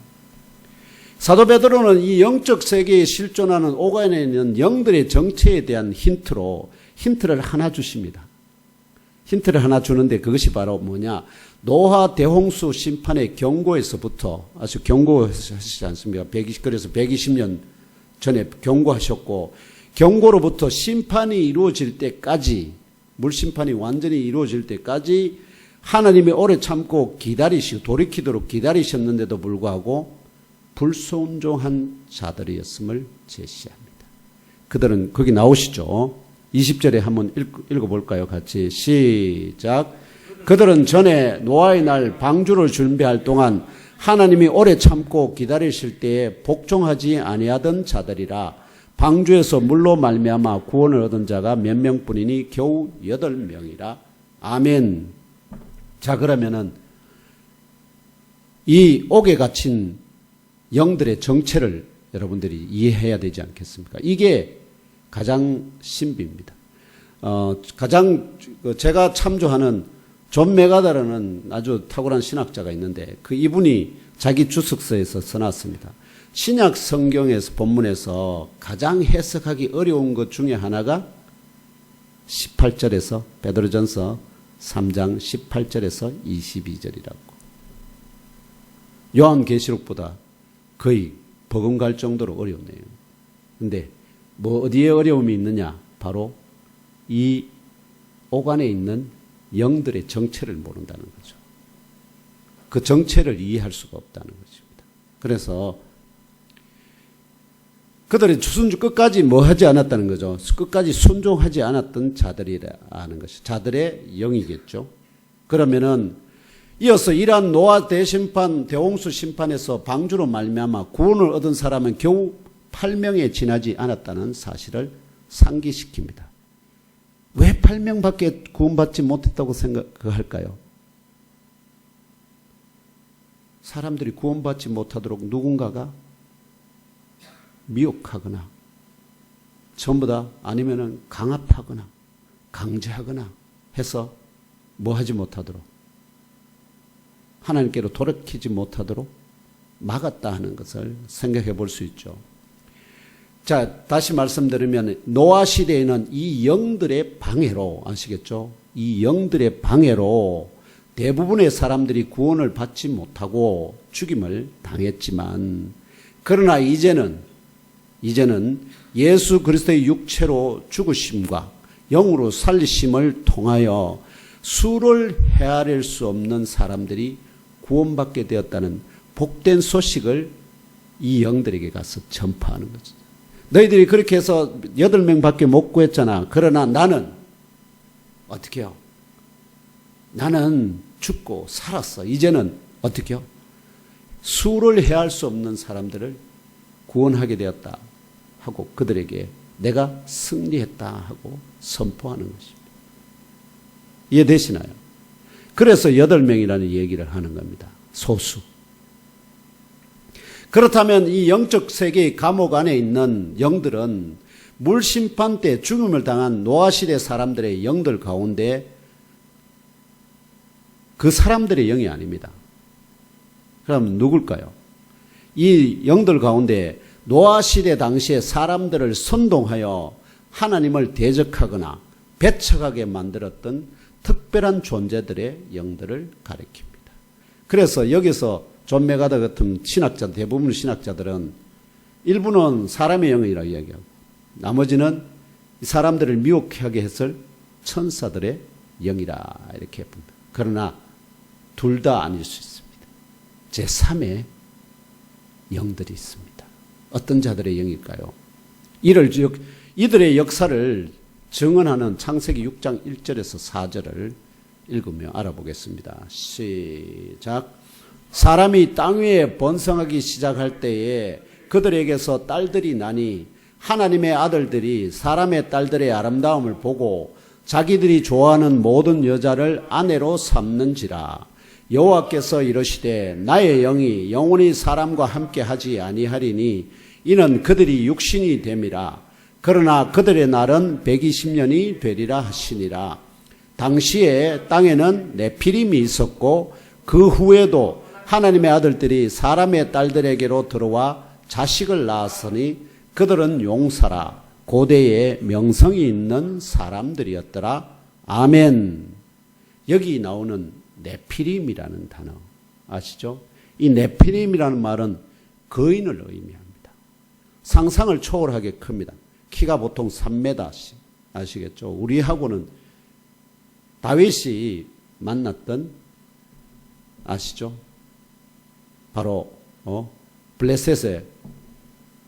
사도 베드로는 이 영적 세계에 실존하는 옥 안에 있는 영들의 정체에 대한 힌트를 하나 주십니다. 힌트를 하나 주는데 그것이 바로 뭐냐? 노아 대홍수 심판의 경고에서부터 아주 경고하시지 않습니까? 그래서 120년 전에 경고하셨고 경고로부터 심판이 이루어질 때까지 물심판이 완전히 이루어질 때까지 하나님이 오래 참고 기다리시고 돌이키도록 기다리셨는데도 불구하고 불순종한 자들이었음을 제시합니다. 그들은 거기 나오시죠. 20절에 한번 읽어볼까요? 같이 시작. 그들은 전에 노아의 날 방주를 준비할 동안 하나님이 오래 참고 기다리실 때에 복종하지 아니하던 자들이라. 방주에서 물로 말미암아 구원을 얻은 자가 몇 명뿐이니 겨우 8명이라. 아멘. 자, 그러면은 이 옥에 갇힌 영들의 정체를 여러분들이 이해해야 되지 않겠습니까? 이게 가장 신비입니다. 제가 참조하는 존 메가다라는 아주 탁월한 신학자가 있는데 이분이 자기 주석서에서 써놨습니다. 신약 성경에서 본문에서 가장 해석하기 어려운 것 중에 하나가 18절에서 베드로전서 3장 18절에서 22절이라고. 요한계시록보다 거의 버금갈 정도로 어려우네요. 근데 어디에 어려움이 있느냐? 바로 이 옥 안에 있는 영들의 정체를 모른다는 거죠. 그 정체를 이해할 수가 없다는 것입니다. 그래서 그들이 끝까지 하지 않았다는 거죠. 끝까지 순종하지 않았던 자들이라는 것이 자들의 영이겠죠. 그러면은 이어서 이러한 노아 대심판, 대홍수 심판에서 방주로 말미암아 구원을 얻은 사람은 겨우 8명에 지나지 않았다는 사실을 상기시킵니다. 왜 8명밖에 구원받지 못했다고 생각할까요? 사람들이 구원받지 못하도록 누군가가 미혹하거나 전부 다 아니면은 강압하거나 강제하거나 해서 하지 못하도록 하나님께로 돌이키지 못하도록 막았다 하는 것을 생각해 볼 수 있죠. 자, 다시 말씀드리면 노아 시대에는 이 영들의 방해로 아시겠죠? 이 영들의 방해로 대부분의 사람들이 구원을 받지 못하고 죽임을 당했지만 그러나 이제는 예수 그리스도의 육체로 죽으심과 영으로 살리심을 통하여 수를 헤아릴 수 없는 사람들이 구원받게 되었다는 복된 소식을 이 영들에게 가서 전파하는 거죠. 너희들이 그렇게 해서 8명밖에 못 구했잖아. 그러나 나는 어떻게 해요? 나는 죽고 살았어. 이제는 어떻게 해요? 수를 헤아릴 수 없는 사람들을 구원하게 되었다 하고 그들에게 내가 승리했다 하고 선포하는 것입니다. 이해되시나요? 그래서 8명이라는 얘기를 하는 겁니다. 소수. 그렇다면 이 영적 세계의 감옥 안에 있는 영들은 물심판 때 죽음을 당한 노아시대 사람들의 영들 가운데 그 사람들의 영이 아닙니다. 그럼 누굴까요? 이 영들 가운데 노아시대 당시에 사람들을 선동하여 하나님을 대적하거나 배척하게 만들었던 특별한 존재들의 영들을 가리킵니다. 그래서 여기서 존 메가더 같은 신학자, 대부분 신학자들은 일부는 사람의 영이라고 이야기하고 나머지는 이 사람들을 미혹하게 했을 천사들의 영이라 이렇게 봅니다. 그러나 둘 다 아닐 수 있습니다. 제3의 영들이 있습니다. 어떤 자들의 영일까요? 이들의 역사를 증언하는 창세기 6장 1절에서 4절을 읽으며 알아보겠습니다. 시작. 사람이 땅 위에 번성하기 시작할 때에 그들에게서 딸들이 나니 하나님의 아들들이 사람의 딸들의 아름다움을 보고 자기들이 좋아하는 모든 여자를 아내로 삼는지라. 여호와께서 이르시되 나의 영이 영원히 사람과 함께 하지 아니하리니 이는 그들이 육신이 됨이라. 그러나 그들의 날은 120년이 되리라 하시니라. 당시에 땅에는 네피림이 있었고 그 후에도 하나님의 아들들이 사람의 딸들에게로 들어와 자식을 낳았으니 그들은 용사라 고대에 명성이 있는 사람들이었더라. 아멘. 여기 나오는 네피림이라는 단어 아시죠? 이 네피림이라는 말은 거인을 의미합니다. 상상을 초월하게 큽니다. 키가 보통 3m 아시겠죠? 우리하고는 다윗이 만났던 아시죠? 바로 블레셋의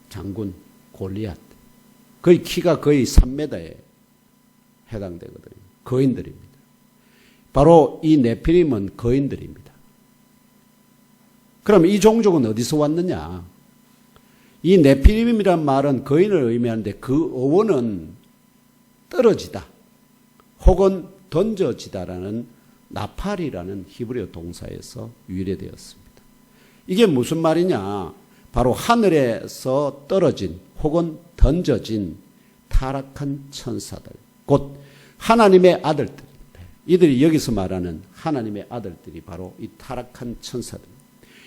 장군 골리앗. 거의 키가 거의 3m에 해당되거든요. 거인들입니다. 바로 이 네피림은 거인들입니다. 그럼 이 종족은 어디서 왔느냐? 이 네피림이란 말은 거인을 의미하는데 그 어원은 떨어지다 혹은 던져지다라는 나팔이라는 히브리어 동사에서 유래되었습니다. 이게 무슨 말이냐? 바로 하늘에서 떨어진 혹은 던져진 타락한 천사들, 곧 하나님의 아들들. 이들이 여기서 말하는 하나님의 아들들이 바로 이 타락한 천사들.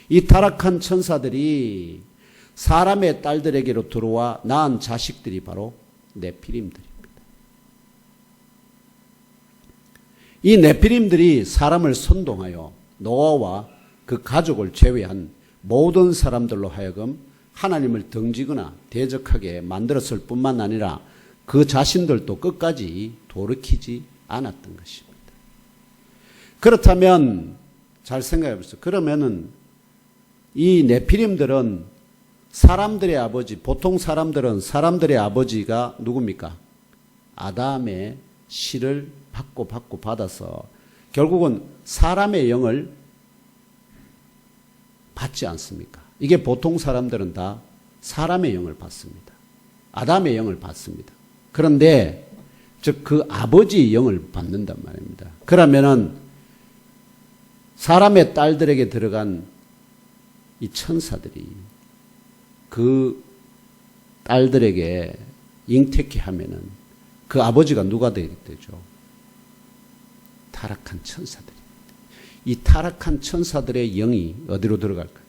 이 타락한 천사들이 사람의 딸들에게로 들어와 낳은 자식들이 바로 네피림들입니다. 이 네피림들이 사람을 선동하여 노아와 그 가족을 제외한 모든 사람들로 하여금 하나님을 등지거나 대적하게 만들었을 뿐만 아니라 그 자신들도 끝까지 돌이키지 않았던 것입니다. 그렇다면 잘 생각해 보세요. 그러면은 이 네피림들은 사람들의 아버지, 보통 사람들은 사람들의 아버지가 누굽니까? 아담의 씨를 받고 받아서 결국은 사람의 영을 받지 않습니까? 이게 보통 사람들은 다 사람의 영을 받습니다. 아담의 영을 받습니다. 그런데 즉 그 아버지의 영을 받는단 말입니다. 그러면은 사람의 딸들에게 들어간 이 천사들이 그 딸들에게 잉태케 하면은 그 아버지가 누가 되게 되죠? 타락한 천사들이. 이 타락한 천사들의 영이 어디로 들어갈까요?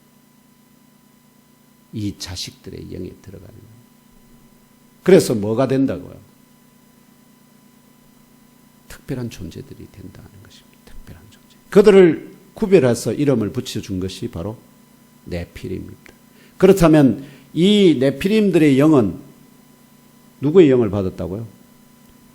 이 자식들의 영에 들어가는 거예요. 그래서 뭐가 된다고요? 특별한 존재들이 된다는 것입니다. 특별한 존재. 그들을 구별해서 이름을 붙여준 것이 바로 네피림입니다. 그렇다면 이 네피림들의 영은 누구의 영을 받았다고요?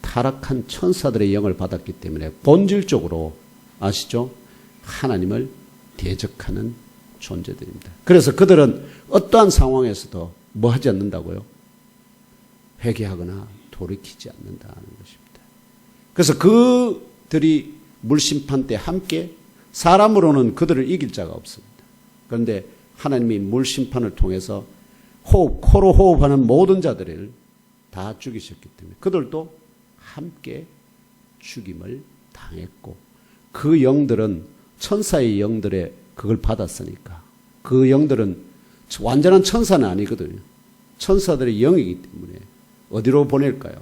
타락한 천사들의 영을 받았기 때문에 본질적으로 아시죠? 하나님을 대적하는 존재들입니다. 그래서 그들은 어떠한 상황에서도 뭐 하지 않는다고요? 회개하거나 돌이키지 않는다는 것입니다. 그래서 그들이 물심판 때 함께 사람으로는 그들을 이길 자가 없습니다. 그런데 하나님이 물심판을 통해서 코로 호흡하는 모든 자들을 다 죽이셨기 때문에 그들도 함께 죽임을 당했고 그 영들은 천사의 영들의 그걸 받았으니까 그 영들은 완전한 천사는 아니거든요. 천사들의 영이기 때문에 어디로 보낼까요?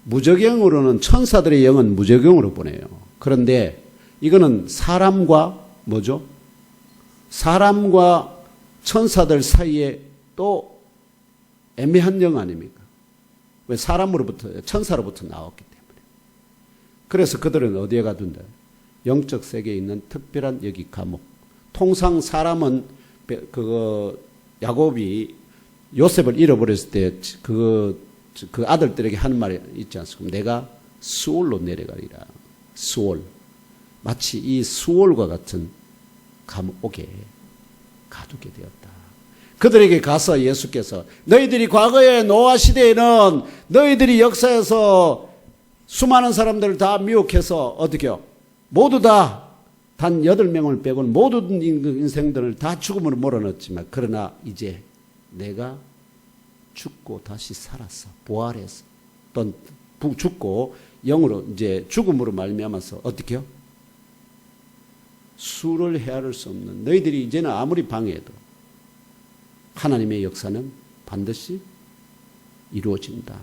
무적영으로는 천사들의 영은 무적영으로 보내요. 그런데 이거는 사람과 뭐죠? 사람과 천사들 사이에 또 애매한 영 아닙니까? 왜 사람으로부터 천사로부터 나왔기 때문에. 그래서 그들은 어디에 가둔다? 영적 세계에 있는 특별한 여기 감옥. 통상 사람은 야곱이 요셉을 잃어버렸을 때 그 아들들에게 하는 말이 있지 않습니까? 내가 수올로 내려가리라. 수올. 마치 이 수올과 같은 감옥에 가두게 되었다. 그들에게 가서 예수께서 너희들이 과거에 노아 시대에는 너희들이 역사에서 수많은 사람들을 다 미혹해서 어떻게요? 모두 다 단 8명을 빼고는 모든 인생들을 다 죽음으로 몰아넣었지만 그러나 이제 내가 죽고 다시 살았어. 부활해서. 또 죽고 영으로 이제 죽음으로 말미암아서 어떻게요? 수를 헤아릴 수 없는 너희들이 이제는 아무리 방해해도 하나님의 역사는 반드시 이루어진다.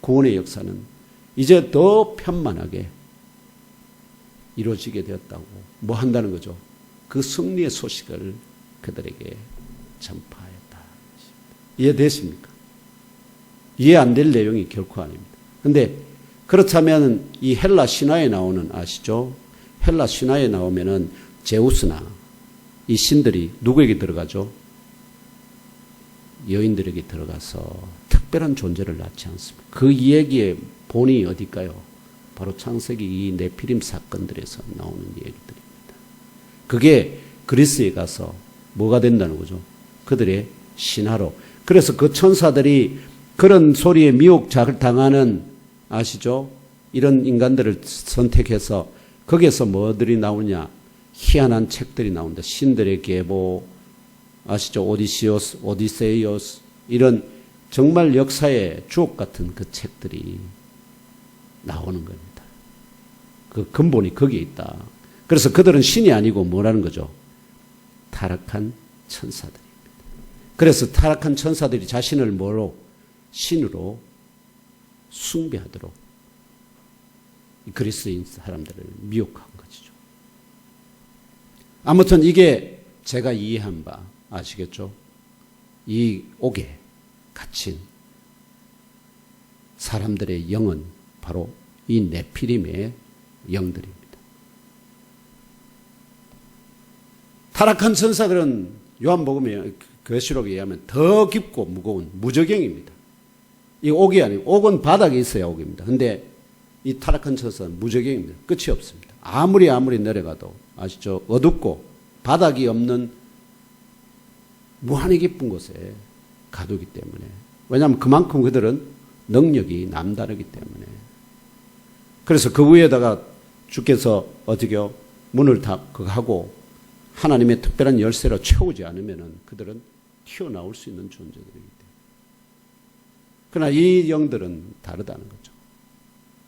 구원의 역사는 이제 더 편만하게 이루어지게 되었다고 뭐 한다는 거죠? 그 승리의 소식을 그들에게 전파했다. 이해되십니까? 이해 안 될 내용이 결코 아닙니다. 그런데 그렇다면 이 헬라 신화에 나오는 아시죠? 헬라 신화에 나오면은 제우스나 이 신들이 누구에게 들어가죠? 여인들에게 들어가서 특별한 존재를 낳지 않습니다. 그 이야기의 본이 어딜까요? 바로 창세기 이 네피림 사건들에서 나오는 얘기들입니다. 그게 그리스에 가서 뭐가 된다는 거죠? 그들의 신화로. 그래서 그 천사들이 그런 소리에 미혹작을 당하는 아시죠? 이런 인간들을 선택해서 거기에서 뭐들이 나오냐? 희한한 책들이 나온다. 신들의 계보, 아시죠? 오디시오스, 오디세이오스 이런 정말 역사의 주옥 같은 그 책들이 나오는 겁니다. 그 근본이 거기에 있다. 그래서 그들은 신이 아니고 뭐라는 거죠? 타락한 천사들입니다. 그래서 타락한 천사들이 자신을 뭐로? 신으로 숭배하도록 그리스인 사람들을 미혹한 것이죠. 아무튼 이게 제가 이해한 바 아시겠죠? 이 옥에 갇힌 사람들의 영은 바로 이 네피림의 영들입니다. 타락한 천사들은 요한복음에 계시록에 의하면 더 깊고 무거운 무저경입니다. 이 옥이 아니고 옥은 바닥에 있어야 옥입니다. 근데 이 타락한 천사는 무저경입니다. 끝이 없습니다. 아무리 내려가도 아시죠? 어둡고 바닥이 없는 무한히 깊은 곳에 가두기 때문에. 왜냐하면 그만큼 그들은 능력이 남다르기 때문에. 그래서 그 위에다가 주께서 어떻게요? 문을 하고 하나님의 특별한 열쇠로 채우지 않으면 그들은 튀어나올 수 있는 존재들이기 때문에. 그러나 이 영들은 다르다는 거죠.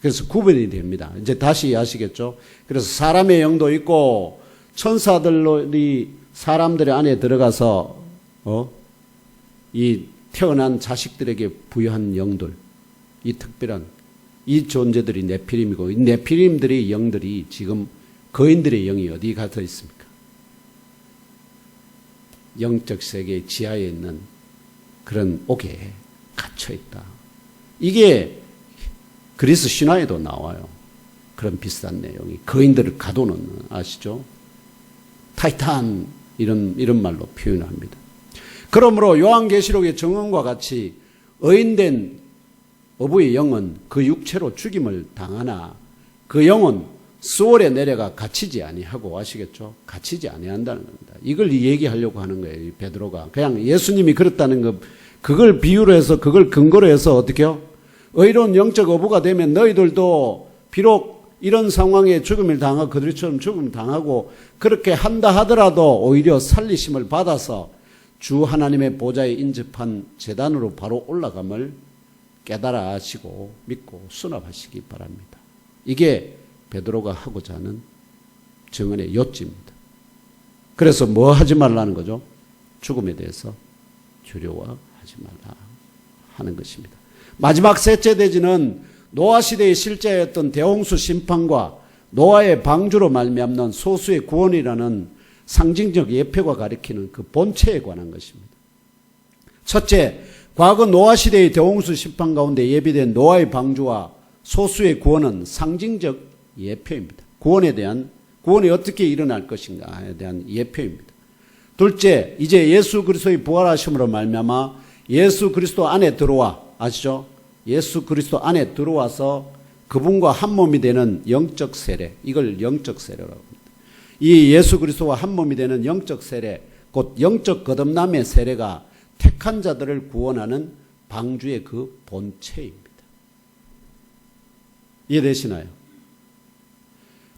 그래서 구분이 됩니다. 이제 다시 아시겠죠? 그래서 사람의 영도 있고 천사들이 사람들의 안에 들어가서 이 태어난 자식들에게 부여한 영들, 이 특별한 이 존재들이 네피림이고 이 네피림들의 영들이 지금 거인들의 영이 어디 갇혀 있습니까? 영적 세계 지하에 있는 그런 옥에 갇혀 있다. 이게 그리스 신화에도 나와요. 그런 비슷한 내용이 거인들을 가둬놓는 아시죠? 타이탄 이런 말로 표현합니다. 그러므로 요한계시록의 증언과 같이 의인된 어부의 영은 그 육체로 죽임을 당하나 그 영은 수월에 내려가 갇히지 아니하고 아시겠죠? 갇히지 아니한다는 겁니다. 이걸 얘기하려고 하는 거예요. 베드로가 그냥 예수님이 그렇다는 것 그걸 비유로 해서 그걸 근거로 해서 어떻게요? 의로운 영적 어부가 되면 너희들도 비록 이런 상황에 죽음을 당하고 그들처럼 죽음을 당하고 그렇게 한다 하더라도 오히려 살리심을 받아서 주 하나님의 보좌에 인접한 제단으로 바로 올라감을 깨달아 하시고 믿고 수납하시기 바랍니다. 이게 베드로가 하고자 하는 증언의 요지입니다. 그래서 뭐 하지 말라는 거죠? 죽음에 대해서 두려워하지 말라 하는 것입니다. 마지막 셋째 대지는 노아 시대의 실제였던 대홍수 심판과 노아의 방주로 말미암는 소수의 구원이라는 상징적 예표가 가리키는 그 본체에 관한 것입니다. 첫째, 과거 노아 시대의 대홍수 심판 가운데 예비된 노아의 방주와 소수의 구원은 상징적 예표입니다. 구원이 어떻게 일어날 것인가에 대한 예표입니다. 둘째, 이제 예수 그리스도의 부활하심으로 말미암아 예수 그리스도 안에 들어와, 아시죠? 예수 그리스도 안에 들어와서 그분과 한 몸이 되는 영적 세례, 이걸 영적 세례라고 합니다. 이 예수 그리스도와 한 몸이 되는 영적 세례, 곧 영적 거듭남의 세례가 택한 자들을 구원하는 방주의 그 본체입니다. 이해되시나요?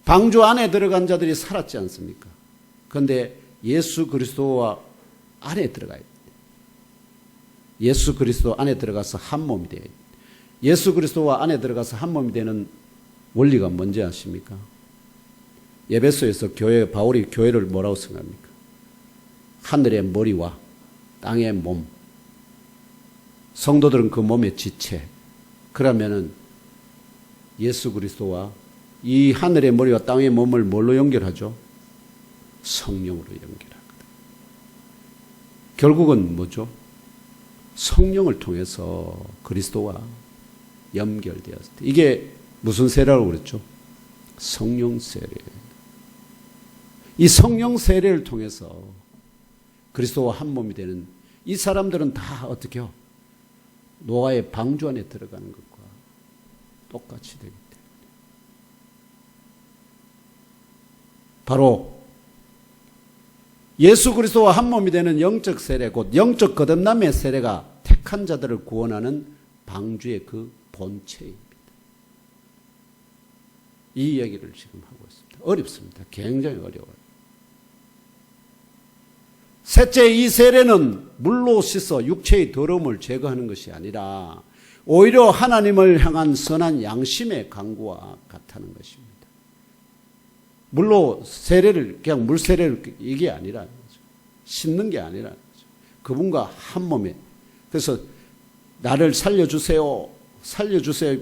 방주 안에 들어간 자들이 살았지 않습니까? 그런데 예수 그리스도와 안에 들어가야 돼요. 예수 그리스도 안에 들어가서 한 몸이 돼요. 예수 그리스도와 안에 들어가서 한 몸이 되는 원리가 뭔지 아십니까? 에베소에서 바울이 교회를 뭐라고 생각합니까? 하늘의 머리와 땅의 몸. 성도들은 그 몸의 지체. 그러면은 예수 그리스도와 이 하늘의 머리와 땅의 몸을 뭘로 연결하죠? 성령으로 연결하거든. 결국은 뭐죠? 성령을 통해서 그리스도와 연결되었을 때. 이게 무슨 세례라고 그랬죠? 성령 세례. 이 성령 세례를 통해서 그리스도와 한 몸이 되는 이 사람들은 다 어떻게 해요? 노아의 방주 안에 들어가는 것과 똑같이 되기 때문에. 바로 예수 그리스도와 한 몸이 되는 영적 세례, 곧 영적 거듭남의 세례가 택한 자들을 구원하는 방주의 그 본체입니다. 이 얘기를 지금 하고 있습니다. 어렵습니다. 굉장히 어려워요. 셋째, 이 세례는 물로 씻어 육체의 더러움을 제거하는 것이 아니라 오히려 하나님을 향한 선한 양심의 강구와 같다는 것입니다. 물로 세례를, 그냥 물 세례를, 이게 아니라, 씻는 게 아니라, 그분과 한 몸에. 그래서 나를 살려주세요.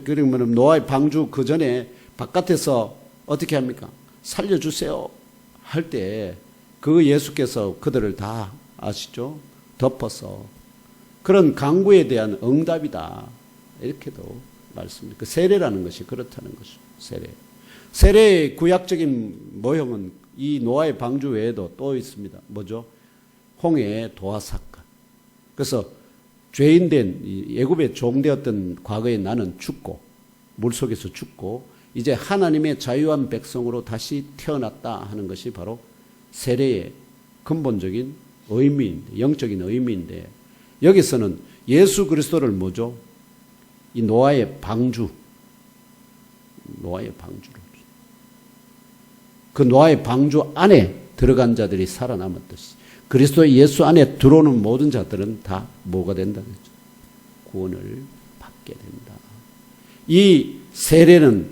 그러면 노아의 방주 그 전에 바깥에서 어떻게 합니까? 살려주세요. 할 때 그 예수께서 그들을 다 아시죠? 덮어서 그런 강구에 대한 응답이다. 이렇게도 말씀드립니다. 그 세례라는 것이 그렇다는 것이죠. 세례의 구약적인 모형은 이 노아의 방주 외에도 또 있습니다. 뭐죠? 홍해의 도화 사건. 그래서 죄인된 애굽의 종되었던 과거에 나는 죽고 물속에서 죽고 이제 하나님의 자유한 백성으로 다시 태어났다 하는 것이 바로 세례의 근본적인 의미인데, 영적인 의미인데, 여기서는 예수 그리스도를 뭐죠? 이 노아의 방주로, 그 노아의 방주 안에 들어간 자들이 살아남았듯이 그리스도의 예수 안에 들어오는 모든 자들은 다 뭐가 된다는 거죠? 구원을 받게 된다. 이 세례는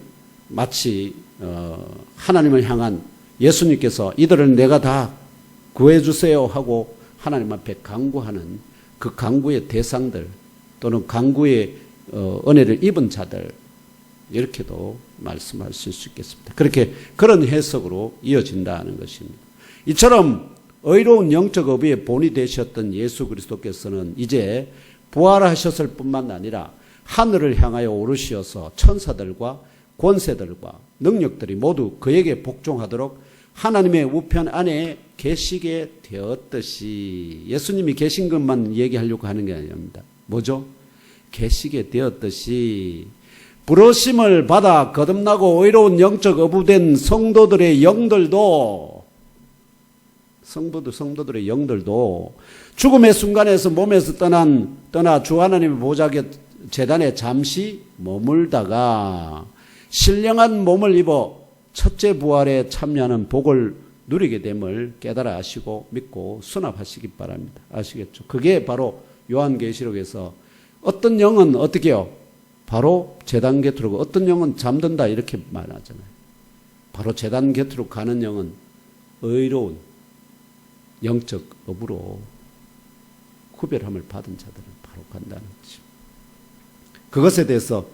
마치 하나님을 향한 예수님께서 이들을 내가 다 구해주세요 하고 하나님 앞에 간구하는 그 간구의 대상들 또는 간구의 은혜를 입은 자들, 이렇게도 말씀하실 수 있겠습니다. 그런 해석으로 이어진다는 것입니다. 이처럼 의로운 영적 어부의 본이 되셨던 예수 그리스도께서는 이제 부활하셨을 뿐만 아니라 하늘을 향하여 오르시어서 천사들과 권세들과 능력들이 모두 그에게 복종하도록 하나님의 우편 안에 계시게 되었듯이, 예수님이 계신 것만 얘기하려고 하는 게 아닙니다. 뭐죠? 계시게 되었듯이 부르심을 받아 거듭나고 의로운 영적 어부된 성도들의 영들도 죽음의 순간에서 몸에서 떠나 주 하나님의 보좌 곁 제단에 잠시 머물다가 신령한 몸을 입어 첫째 부활에 참여하는 복을 누리게 됨을 깨달아 아시고 믿고 수납하시기 바랍니다. 아시겠죠? 그게 바로 요한계시록에서 어떤 영은 어떻게 해요? 바로 제단 곁으로, 어떤 영은 잠든다 이렇게 말하잖아요. 바로 제단 곁으로 가는 영은 의로운 영적 업으로 구별함을 받은 자들은 바로 간다는 거죠. 그것에 대해서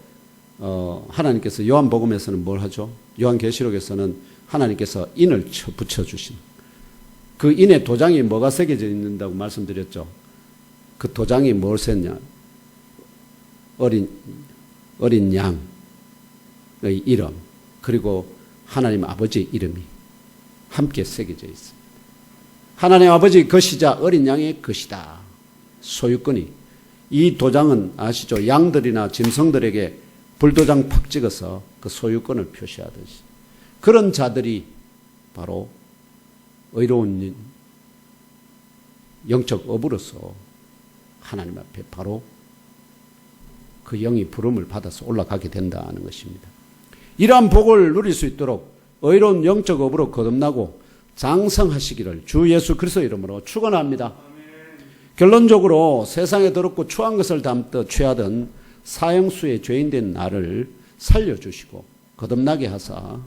하나님께서 요한복음에서는 뭘 하죠? 요한계시록에서는 하나님께서 인을 붙여주신 그 인에 도장이 뭐가 새겨져 있는다고 말씀드렸죠. 그 도장이 뭘 셌냐? 어린 양의 이름 그리고 하나님 아버지의 이름이 함께 새겨져 있습니다. 하나님 아버지 것이자 어린 양의 것이다. 소유권이. 이 도장은 아시죠? 양들이나 짐승들에게 불도장 팍 찍어서 그 소유권을 표시하듯이 그런 자들이 바로 의로운 영적 업으로서 하나님 앞에 바로 그 영이 부름을 받아서 올라가게 된다는 것입니다. 이러한 복을 누릴 수 있도록 의로운 영적 업으로 거듭나고 장성하시기를 주 예수 그리스도 이름으로 축원합니다. 결론적으로 세상에 더럽고 추한 것을 담듯 취하던 사형수의 죄인된 나를 살려주시고 거듭나게 하사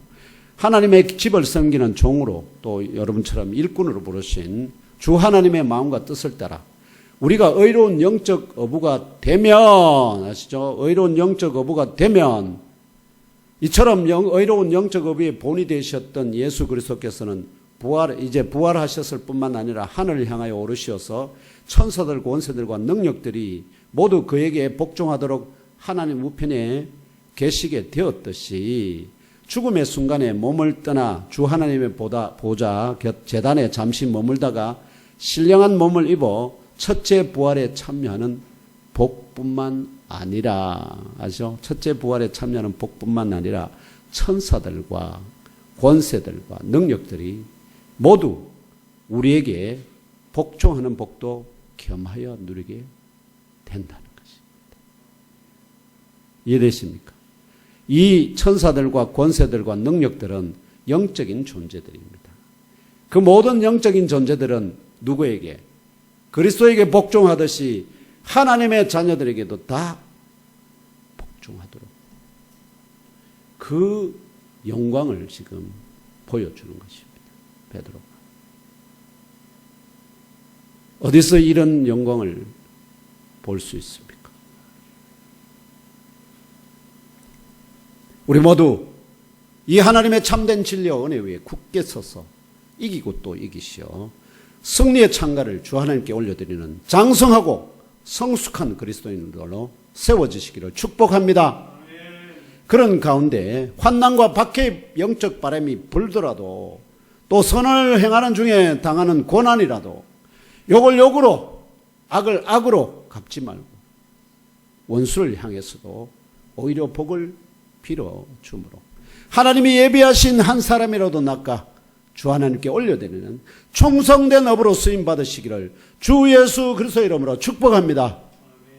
하나님의 집을 섬기는 종으로 또 여러분처럼 일꾼으로 부르신 주 하나님의 마음과 뜻을 따라 우리가 의로운 영적 어부가 되면 아시죠? 의로운 영적 어부가 되면 이처럼 의로운 영적 어부의 본이 되셨던 예수 그리스도께서는 이제 부활하셨을 뿐만 아니라 하늘을 향하여 오르셔서 천사들과 원세들과 능력들이 모두 그에게 복종하도록 하나님 우편에 계시게 되었듯이 죽음의 순간에 몸을 떠나 주 하나님의 보좌 곁 제단에 잠시 머물다가 신령한 몸을 입어 첫째 부활에 참여하는 복뿐만 아니라 아시죠? 첫째 부활에 참여하는 복뿐만 아니라 천사들과 권세들과 능력들이 모두 우리에게 복종하는 복도 겸하여 누리게 된다는 것입니다. 이해되십니까? 이 천사들과 권세들과 능력들은 영적인 존재들입니다. 그 모든 영적인 존재들은 누구에게? 그리스도에게 복종하듯이 하나님의 자녀들에게도 다 복종하도록 그 영광을 지금 보여주는 것입니다. 베드로가. 어디서 이런 영광을 볼 수 있습니까? 우리 모두 이 하나님의 참된 진리와 은혜 위에 굳게 서서 이기고 또 이기시어 승리의 창가를 주 하나님께 올려드리는 장성하고 성숙한 그리스도인들로 세워지시기를 축복합니다. 그런 가운데 환난과 박해의 영적 바람이 불더라도 또 선을 행하는 중에 당하는 고난이라도 욕을 욕으로 악을 악으로 갚지 말고 원수를 향해서도 오히려 복을 빌어주므로 하나님이 예비하신 한 사람이라도 낚아 주 하나님께 올려드리는 충성된 업으로 쓰임받으시기를 주 예수 그리스도의 이름으로 축복합니다.